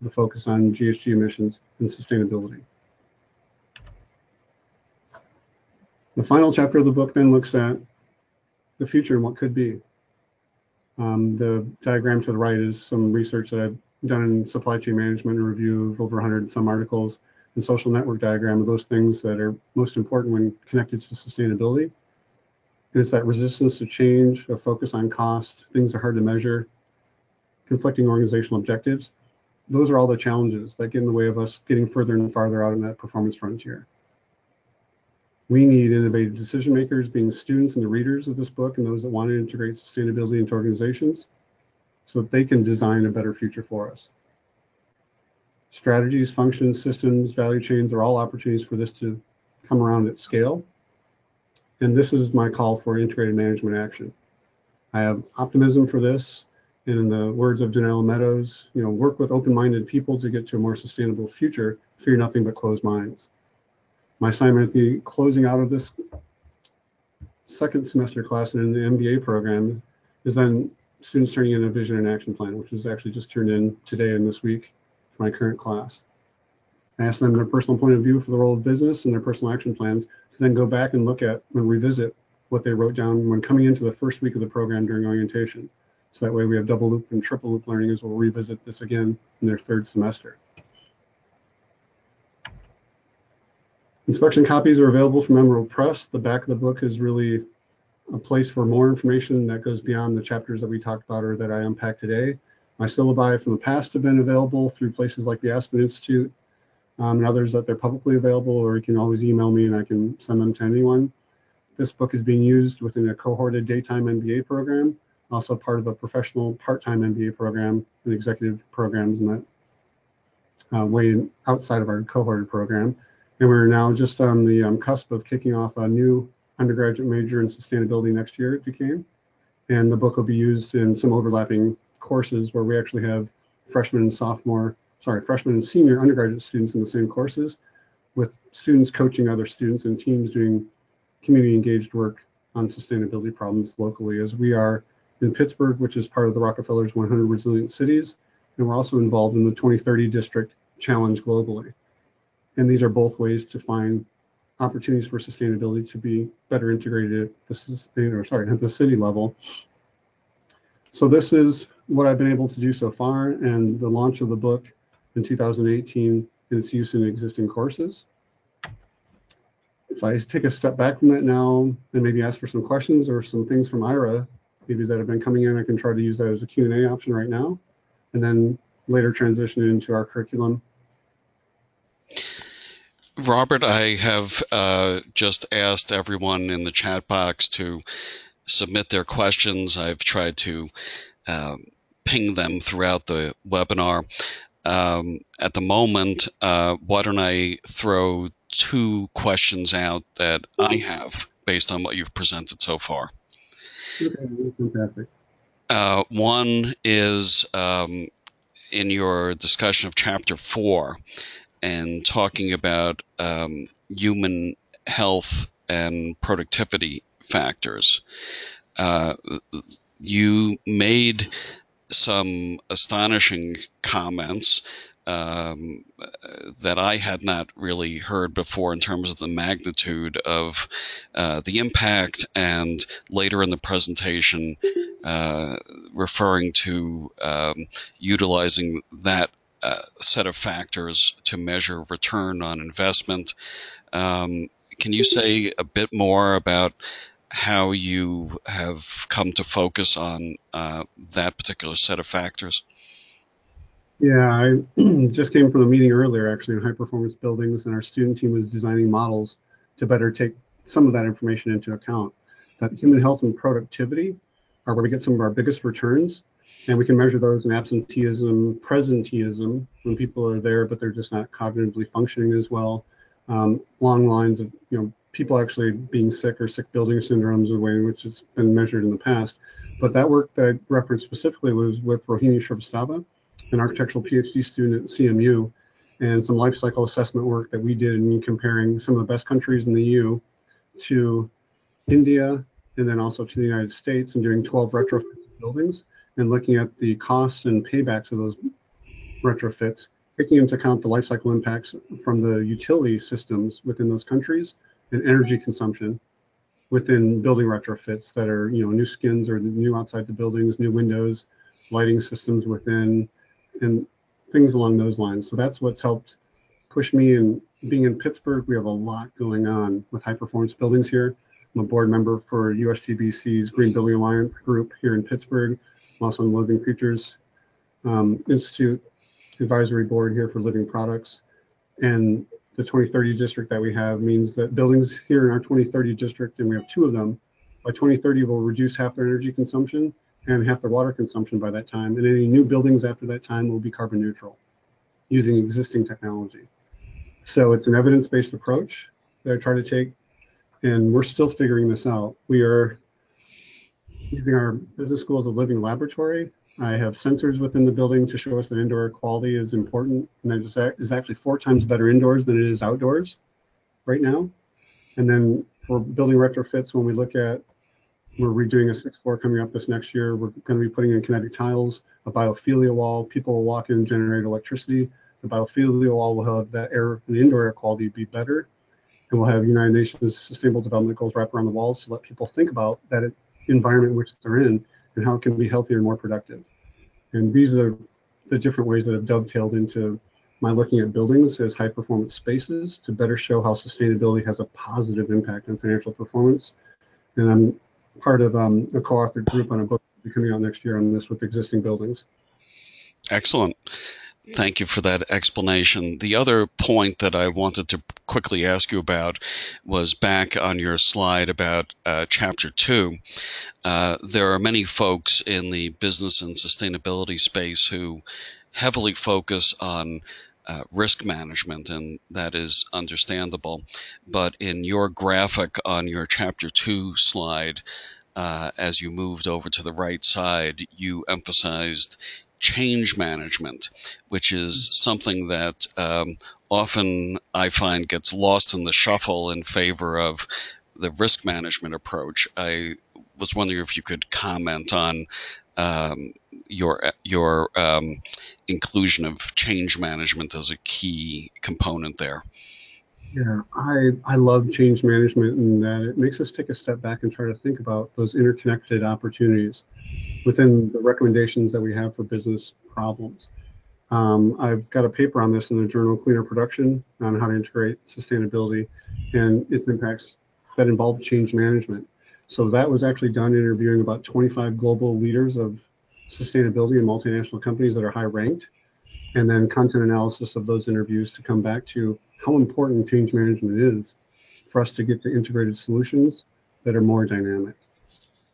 the focus on GHG emissions and sustainability. The final chapter of the book then looks at the future and what could be. The diagram to the right is some research that I've done in supply chain management and review of over 100 and some articles, and social network diagram of those things that are most important when connected to sustainability. And it's that resistance to change, a focus on cost, things are hard to measure, conflicting organizational objectives. Those are all the challenges that get in the way of us getting further and farther out in that performance frontier. We need innovative decision makers, being students and the readers of this book and those that want to integrate sustainability into organizations so that they can design a better future for us. Strategies, functions, systems, value chains are all opportunities for this to come around at scale. And this is my call for integrated management action. I have optimism for this. And in the words of Donella Meadows, work with open-minded people to get to a more sustainable future, fear nothing but closed minds. My assignment at the closing out of this second semester class and in the MBA program is then students turning in a vision and action plan, which was actually just turned in today and this week for my current class. I asked them their personal point of view for the role of business and their personal action plans to then go back and look at and revisit what they wrote down when coming into the first week of the program during orientation. So that way we have double loop and triple loop learning as we'll revisit this again in their third semester. Inspection copies are available from Emerald Press. The back of the book is really a place for more information that goes beyond the chapters that we talked about or that I unpacked today. My syllabi from the past have been available through places like the Aspen Institute and others that they're publicly available, or you can always email me and I can send them to anyone. This book is being used within a cohorted daytime MBA program, also part of a professional part-time MBA program and executive programs in that way outside of our cohorted program. And we're now just on the cusp of kicking off a new undergraduate major in sustainability next year at Duquesne. And the book will be used in some overlapping courses where we actually have freshman and senior undergraduate students in the same courses, with students coaching other students and teams doing community engaged work on sustainability problems locally, as we are in Pittsburgh, which is part of the Rockefeller's 100 Resilient Cities. And we're also involved in the 2030 District Challenge globally. And these are both ways to find opportunities for sustainability to be better integrated at the city level. So this is what I've been able to do so far and the launch of the book in 2018 and its use in existing courses. If I take a step back from that now and maybe ask for some questions or some things from Ira, maybe that have been coming in, I can try to use that as a Q&A option right now, and then later transition into our curriculum. Robert, I have just asked everyone in the chat box to submit their questions. I've tried to ping them throughout the webinar. At the moment, why don't I throw two questions out that I have based on what you've presented so far. Okay, fantastic. One is in your discussion of Chapter 4 and talking about human health and productivity factors. You made some astonishing comments that I had not really heard before in terms of the magnitude of the impact, and later in the presentation referring to utilizing that set of factors to measure return on investment. Can you say a bit more about how you have come to focus on that particular set of factors? Yeah, I just came from a meeting earlier, actually, in high performance buildings, and our student team was designing models to better take some of that information into account. That human health and productivity are where we get some of our biggest returns, and we can measure those in absenteeism, presenteeism, when people are there, but they're just not cognitively functioning as well. Long lines of, people actually being sick or sick building syndromes, the way in which it's been measured in the past. But that work that I referenced specifically was with Rohini Shrivastava, an architectural PhD student at CMU, and some life cycle assessment work that we did in comparing some of the best countries in the EU to India, and then also to the United States, and doing 12 retrofit buildings and looking at the costs and paybacks of those retrofits, taking into account the life cycle impacts from the utility systems within those countries and energy consumption within building retrofits that are, new skins or new outside the buildings, new windows, lighting systems within, and things along those lines. So that's what's helped push me. And being in Pittsburgh, we have a lot going on with high performance buildings here. I'm a board member for USGBC's Green Building Alliance group here in Pittsburgh. I'm also on the Living Futures Institute advisory board here for living products. And the 2030 district that we have means that buildings here in our 2030 district, and we have two of them, by 2030 will reduce half their energy consumption and half their water consumption by that time. And any new buildings after that time will be carbon neutral using existing technology. So it's an evidence-based approach that I try to take, and we're still figuring this out. We are using our business school as a living laboratory. I have sensors within the building to show us that indoor air quality is important, and that is actually 4 times better indoors than it is outdoors right now. And then for building retrofits, when we look at, we're redoing a 6th floor coming up this next year. We're going to be putting in kinetic tiles, a biophilia wall. People will walk in and generate electricity. The biophilia wall will have that air, the indoor air quality be better. And we'll have United Nations Sustainable Development Goals wrapped around the walls to let people think about that environment in which they're in and how it can be healthier and more productive. And these are the different ways that have dovetailed into my looking at buildings as high performance spaces to better show how sustainability has a positive impact on financial performance. And I'm part of a co-authored group on a book that will be coming out next year on this with existing buildings. Excellent. Thank you for that explanation. The other point that I wanted to quickly ask you about was back on your slide about Chapter 2. There are many folks in the business and sustainability space who heavily focus on risk management, and that is understandable. But in your graphic on your Chapter 2 slide, as you moved over to the right side, you emphasized change management, which is something that often I find gets lost in the shuffle in favor of the risk management approach. I was wondering if you could comment on your inclusion of change management as a key component there. Yeah, I love change management and that it makes us take a step back and try to think about those interconnected opportunities within the recommendations that we have for business problems. I've got a paper on this in the journal Cleaner Production on how to integrate sustainability and its impacts that involve change management. So that was actually done interviewing about 25 global leaders of sustainability and multinational companies that are high ranked, and then content analysis of those interviews to come back to how important change management is for us to get to integrated solutions that are more dynamic.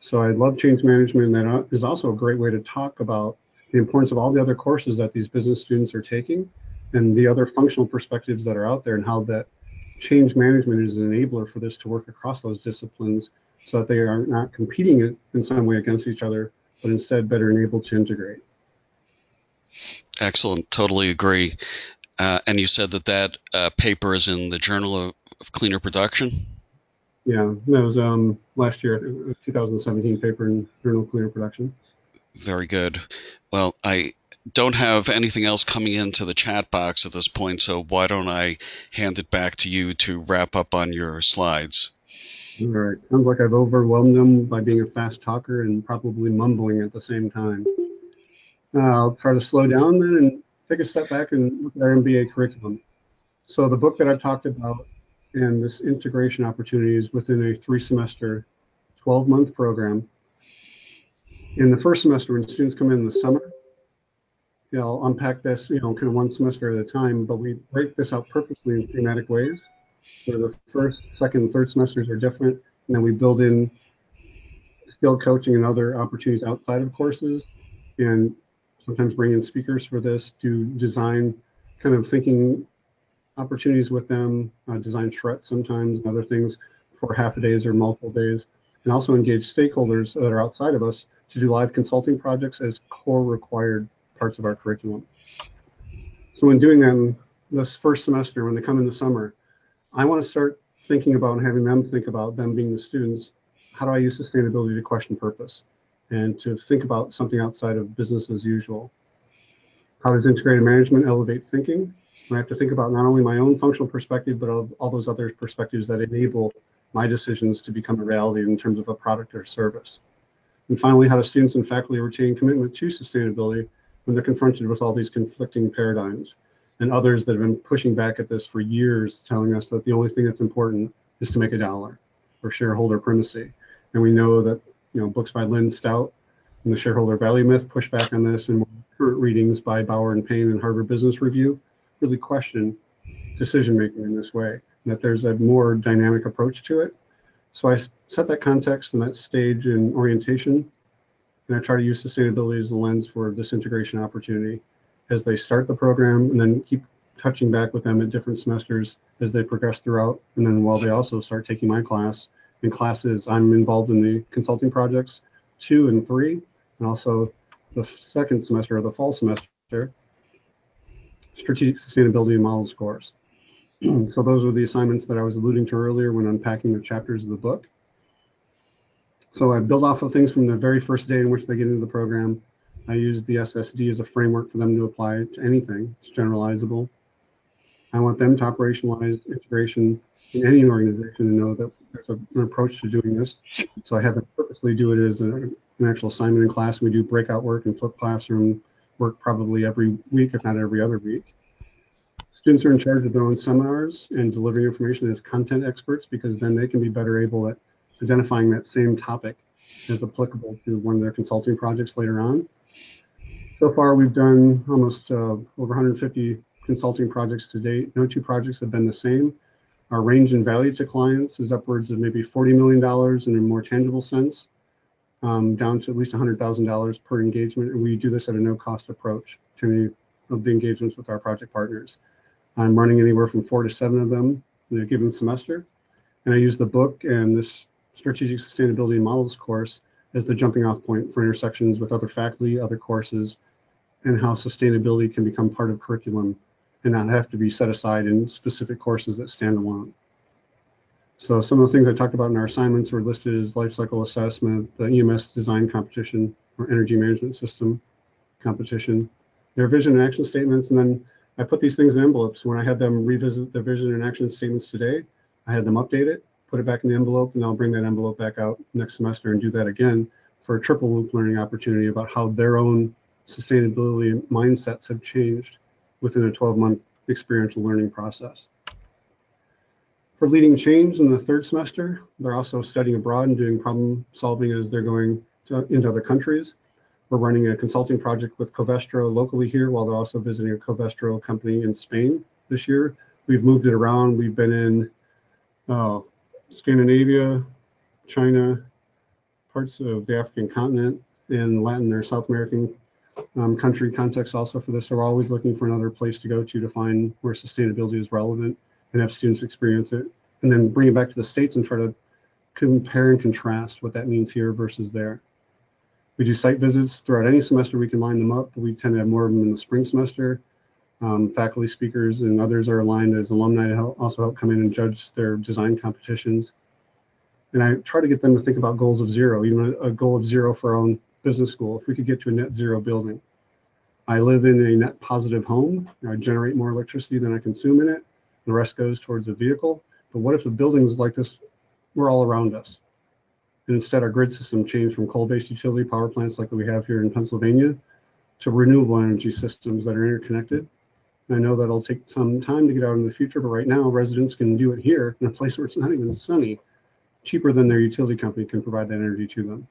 So I love change management, and that is also a great way to talk about the importance of all the other courses that these business students are taking and the other functional perspectives that are out there, and how that change management is an enabler for this to work across those disciplines so that they are not competing in some way against each other, but instead better enabled to integrate. Excellent. Totally agree. And you said that paper is in the Journal of Cleaner Production? Yeah, that was last year, 2017 paper in Journal Cleaner Production. Very good. Well, I don't have anything else coming into the chat box at this point, so why don't I hand it back to you to wrap up on your slides? All right, sounds like I've overwhelmed them by being a fast talker and probably mumbling at the same time. I'll try to slow down then and take a step back and look at our MBA curriculum. So the book that I've talked about and this integration opportunity is within a 3-semester, 12-month program. In the first semester, when students come in the summer, I'll unpack this, kind of one semester at a time, but we break this out purposely in thematic ways, where the first, second, and third semesters are different, and then we build in skill coaching and other opportunities outside of courses, and sometimes bring in speakers for this, do design kind of thinking opportunities with them, design charrettes sometimes and other things for half a days or multiple days, and also engage stakeholders that are outside of us to do live consulting projects as core required parts of our curriculum. So in doing them this first semester, when they come in the summer, I want to start thinking about and having them think about, them being the students, how do I use sustainability to question purpose and to think about something outside of business as usual? How does integrated management elevate thinking? I have to think about not only my own functional perspective, but all those other perspectives that enable my decisions to become a reality in terms of a product or service. And finally, how do students and faculty retain commitment to sustainability when they're confronted with all these conflicting paradigms and others that have been pushing back at this for years, telling us that the only thing that's important is to make a dollar or shareholder primacy. And we know that books by Lynn Stout and the shareholder value myth push back on this, and current readings by Bauer and Payne and Harvard Business Review really question decision making in this way, and that there's a more dynamic approach to it. So I set that context and that stage and orientation, and I try to use sustainability as the lens for this integration opportunity as they start the program, and then keep touching back with them at different semesters as they progress throughout. And then while they also start taking my class in classes, I'm involved in the consulting projects 2 and 3, and also the second semester or the fall semester, strategic sustainability and model scores. So those were the assignments that I was alluding to earlier when unpacking the chapters of the book. So I build off of things from the very first day in which they get into the program. I use the SSD as a framework for them to apply to anything. It's generalizable. I want them to operationalize integration in any organization and know that there's an approach to doing this. So I have them purposely do it as an actual assignment in class. We do breakout work and flipped classroom work probably every week, if not every other week. Students are in charge of their own seminars and delivering information as content experts, because then they can be better able at identifying that same topic as applicable to one of their consulting projects later on. So far, we've done almost over 150 consulting projects to date. No two projects have been the same. Our range in value to clients is upwards of maybe $40 million in a more tangible sense, down to at least $100,000 per engagement. And we do this at a no-cost approach to any of the engagements with our project partners. I'm running anywhere from 4 to 7 of them in a given semester. And I use the book and this strategic sustainability models course as the jumping off point for intersections with other faculty, other courses, and how sustainability can become part of curriculum and not have to be set aside in specific courses that stand alone. So some of the things I talked about in our assignments were listed as life cycle assessment, the EMS design competition or energy management system competition, their vision and action statements, and then I put these things in envelopes. When I had them revisit the vision and action statements today, I had them update it, put it back in the envelope, and I'll bring that envelope back out next semester and do that again for a triple loop learning opportunity about how their own sustainability mindsets have changed within a 12-month experiential learning process. For leading change in the third semester, they're also studying abroad and doing problem solving as they're going into other countries. We're running a consulting project with Covestro locally here, while they're also visiting a Covestro company in Spain this year. We've moved it around. We've been in Scandinavia, China, parts of the African continent, and Latin or South American country context also for this. So we're always looking for another place to go to find where sustainability is relevant and have students experience it, and then bring it back to the States and try to compare and contrast what that means here versus there. We do site visits throughout any semester. We can line them up, but we tend to have more of them in the spring semester. Faculty speakers and others are aligned as alumni to also help come in and judge their design competitions. And I try to get them to think about goals of zero, even a goal of zero for our own business school. If we could get to a net zero building. I live in a net positive home. I generate more electricity than I consume in it. The rest goes towards a vehicle. But what if the buildings like this were all around us? And instead our grid system changed from coal-based utility power plants like we have here in Pennsylvania to renewable energy systems that are interconnected. And I know that'll take some time to get out in the future, but right now residents can do it here in a place where it's not even sunny, cheaper than their utility company can provide that energy to them.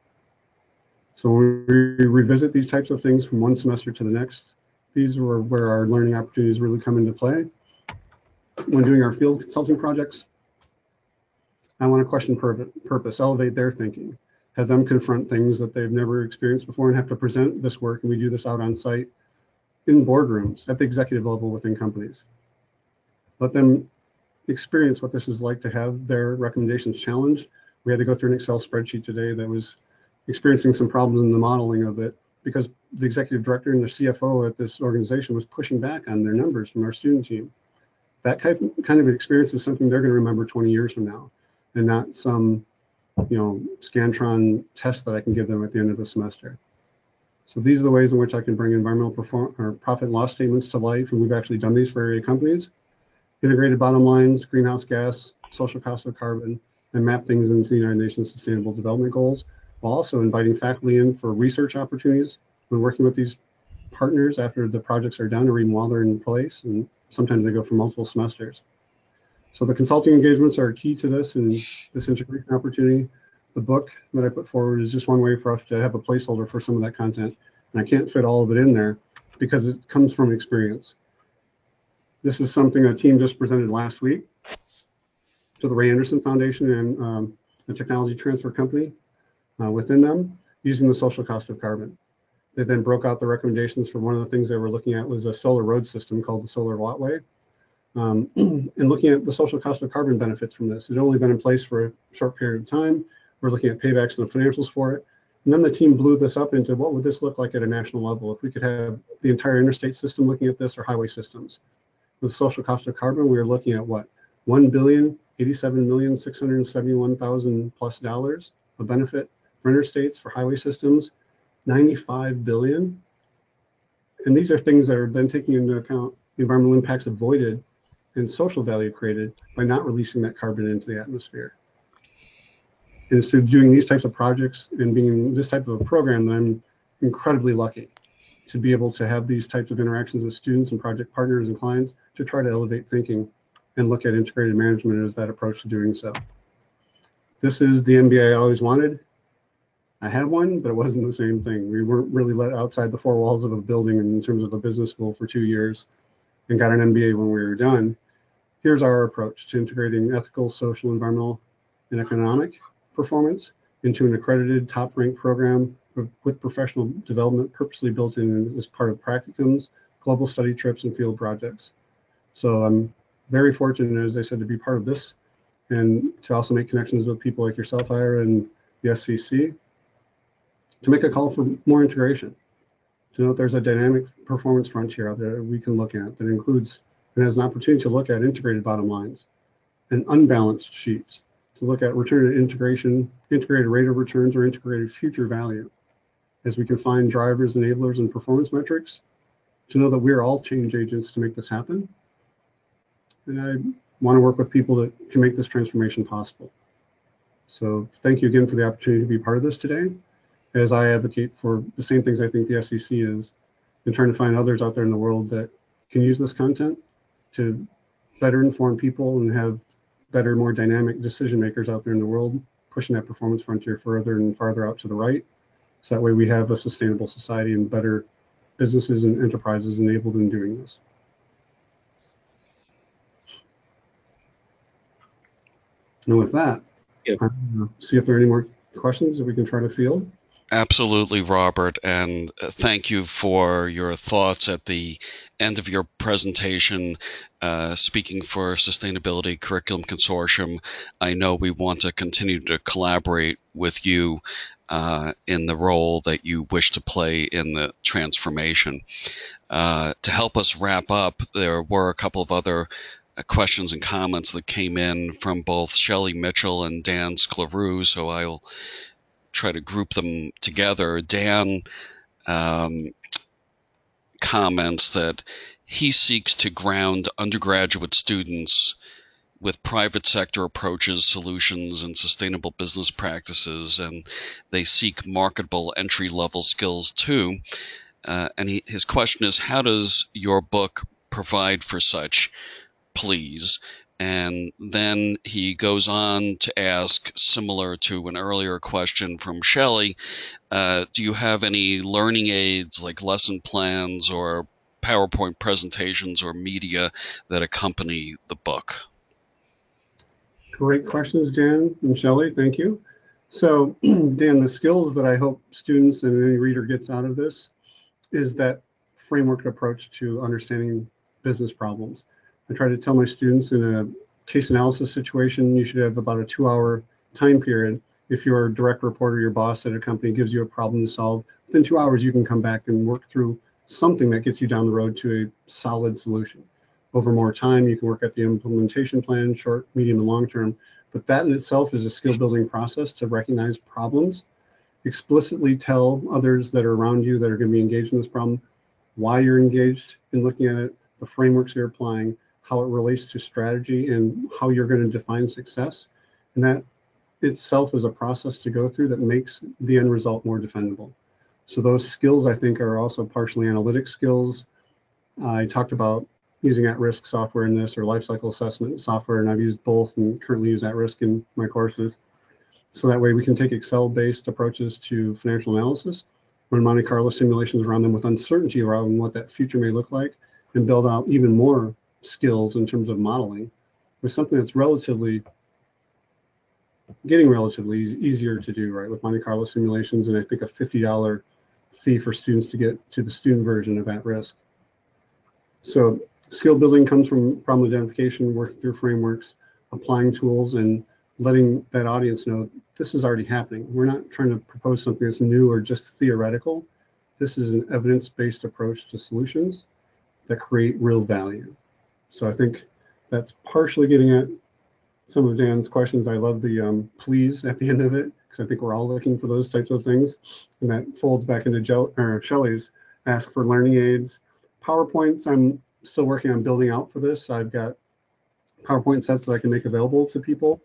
So when we revisit these types of things from one semester to the next, these are where our learning opportunities really come into play. When doing our field consulting projects, I want to question purpose, elevate their thinking, have them confront things that they've never experienced before and have to present this work. And we do this out on site in boardrooms at the executive level within companies. Let them experience what this is like to have their recommendations challenged. We had to go through an Excel spreadsheet today that was experiencing some problems in the modeling of it because the executive director and the CFO at this organization was pushing back on their numbers from our student team. That kind of experience is something they're going to remember 20 years from now, and not some, Scantron test that I can give them at the end of the semester. So these are the ways in which I can bring environmental profit and loss statements to life, and we've actually done these for area companies. Integrated bottom lines, greenhouse gas, social cost of carbon, and map things into the United Nations Sustainable Development Goals, while also inviting faculty in for research opportunities when working with these partners after the projects are done or even while they're in place, and sometimes they go for multiple semesters. So the consulting engagements are key to this and this integration opportunity. The book that I put forward is just one way for us to have a placeholder for some of that content. And I can't fit all of it in there because it comes from experience. This is something a team just presented last week to the Ray Anderson Foundation and a technology transfer company within them using the social cost of carbon. They then broke out the recommendations for one of the things they were looking at was a solar road system called the Solar Wattway. And looking at the social cost of carbon benefits from this. It had only been in place for a short period of time. We're looking at paybacks and the financials for it. And then the team blew this up into what would this look like at a national level if we could have the entire interstate system looking at this or highway systems. With the social cost of carbon, we were looking at what? $1,087,671,000 plus dollars of benefit for interstates, for highway systems, $95 billion. And these are things that are then taking into account the environmental impacts avoided and social value created by not releasing that carbon into the atmosphere. And it's through doing these types of projects and being in this type of a program that I'm incredibly lucky to be able to have these types of interactions with students and project partners and clients to try to elevate thinking and look at integrated management as that approach to doing so. This is the MBA I always wanted. I had one, but it wasn't the same thing. We weren't really let outside the four walls of a building in terms of a business school for 2 years and got an MBA when we were done. Here's our approach to integrating ethical, social, environmental, and economic performance into an accredited top-ranked program with professional development purposely built in as part of practicums, global study trips, and field projects. So I'm very fortunate, as I said, to be part of this and to also make connections with people like yourself, Ira, and the SCC to make a call for more integration, to know there's a dynamic performance frontier out there we can look at that includes and has an opportunity to look at integrated bottom lines and unbalanced sheets, to look at return to integration, integrated rate of returns, or integrated future value, as we can find drivers, enablers, and performance metrics to know that we're all change agents to make this happen. And I want to work with people that can make this transformation possible. So thank you again for the opportunity to be part of this today, as I advocate for the same things I think the SCC is, and trying to find others out there in the world that can use this content to better inform people and have better, more dynamic decision makers out there in the world, pushing that performance frontier further and farther out to the right. So that way we have a sustainable society and better businesses and enterprises enabled in doing this. And with that, see if there are any more questions that we can try to field. Absolutely, Robert, and thank you for your thoughts at the end of your presentation. Speaking for Sustainability Curriculum Consortium, I know we want to continue to collaborate with you in the role that you wish to play in the transformation. To help us wrap up, there were a couple of other questions and comments that came in from both Shelley Mitchell and Dan Scleroux, so I'll try to group them together. Dan comments that he seeks to ground undergraduate students with private sector approaches, solutions, and sustainable business practices, and they seek marketable entry-level skills too. And his question is, how does your book provide for such, please? And then he goes on to ask, similar to an earlier question from Shelley, do you have any learning aids like lesson plans or PowerPoint presentations or media that accompany the book? Great questions, Dan and Shelley. Thank you. So, Dan, the skills that I hope students and any reader gets out of this is that framework approach to understanding business problems. I try to tell my students in a case analysis situation, you should have about a 2-hour time period. If your direct report or your boss at a company gives you a problem to solve, within 2 hours, you can come back and work through something that gets you down the road to a solid solution. Over more time, you can work at the implementation plan, short, medium, and long term. But that in itself is a skill building process to recognize problems, explicitly tell others that are around you that are going to be engaged in this problem why you're engaged in looking at it, the frameworks you're applying, how it relates to strategy, and how you're going to define success. And that itself is a process to go through that makes the end result more defendable. So those skills, I think, are also partially analytic skills. I talked about using at-risk software in this, or lifecycle assessment software, and I've used both and currently use at-risk in my courses. So that way we can take Excel-based approaches to financial analysis, run Monte Carlo simulations around them with uncertainty around what that future may look like, and build out even more skills in terms of modeling with something that's getting relatively easier to do, right, with Monte Carlo simulations, and I think a $50 fee for students to get to the student version of at-risk. So skill building comes from problem identification, working through frameworks, applying tools, and letting that audience know this is already happening. We're not trying to propose something that's new or just theoretical. This is an evidence-based approach to solutions that create real value. So I think that's partially getting at some of Dan's questions. I love the please at the end of it, because I think we're all looking for those types of things. And that folds back into Shelley's ask for learning aids. PowerPoints, I'm still working on building out for this. I've got PowerPoint sets that I can make available to people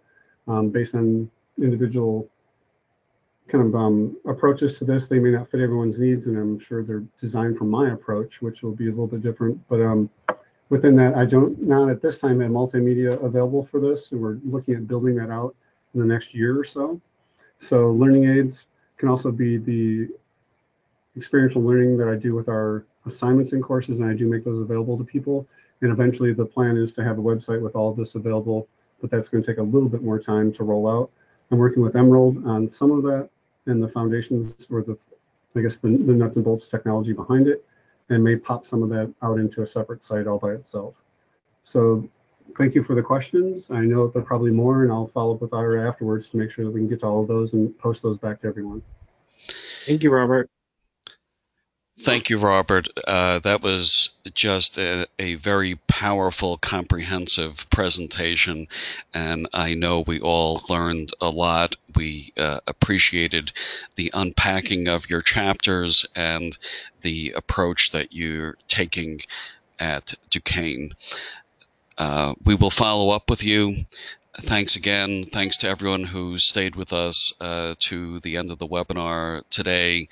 based on individual kind of approaches to this. They may not fit everyone's needs, and I'm sure they're designed for my approach, which will be a little bit different. But within that, I don't not at this time have multimedia available for this, and we're looking at building that out in the next year or so. So learning aids can also be the experiential learning that I do with our assignments in courses, and I do make those available to people. And eventually the plan is to have a website with all of this available, but that's going to take a little bit more time to roll out. I'm working with Emerald on some of that and the foundations, or the nuts and bolts technology behind it, and may pop some of that out into a separate site all by itself. So thank you for the questions. I know there are probably more, and I'll follow up with Ira afterwards to make sure that we can get to all of those and post those back to everyone. Thank you, Robert. Thank you, Robert. That was just a very powerful, comprehensive presentation, and I know we all learned a lot. We appreciated the unpacking of your chapters and the approach that you're taking at Duquesne. We will follow up with you. Thanks again. Thanks to everyone who stayed with us to the end of the webinar today.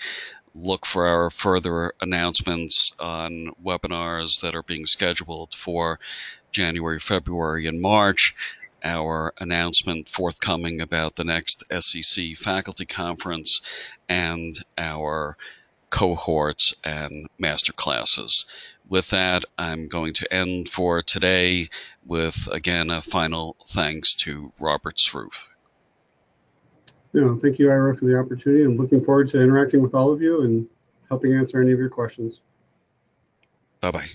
Look for our further announcements on webinars that are being scheduled for January, February, and March. Our announcement forthcoming about the next SCC faculty conference and our cohorts and master classes. With that, I'm going to end for today with, again, a final thanks to Robert Sroufe. Thank you, Ira, for the opportunity. I'm looking forward to interacting with all of you and helping answer any of your questions. Bye-bye.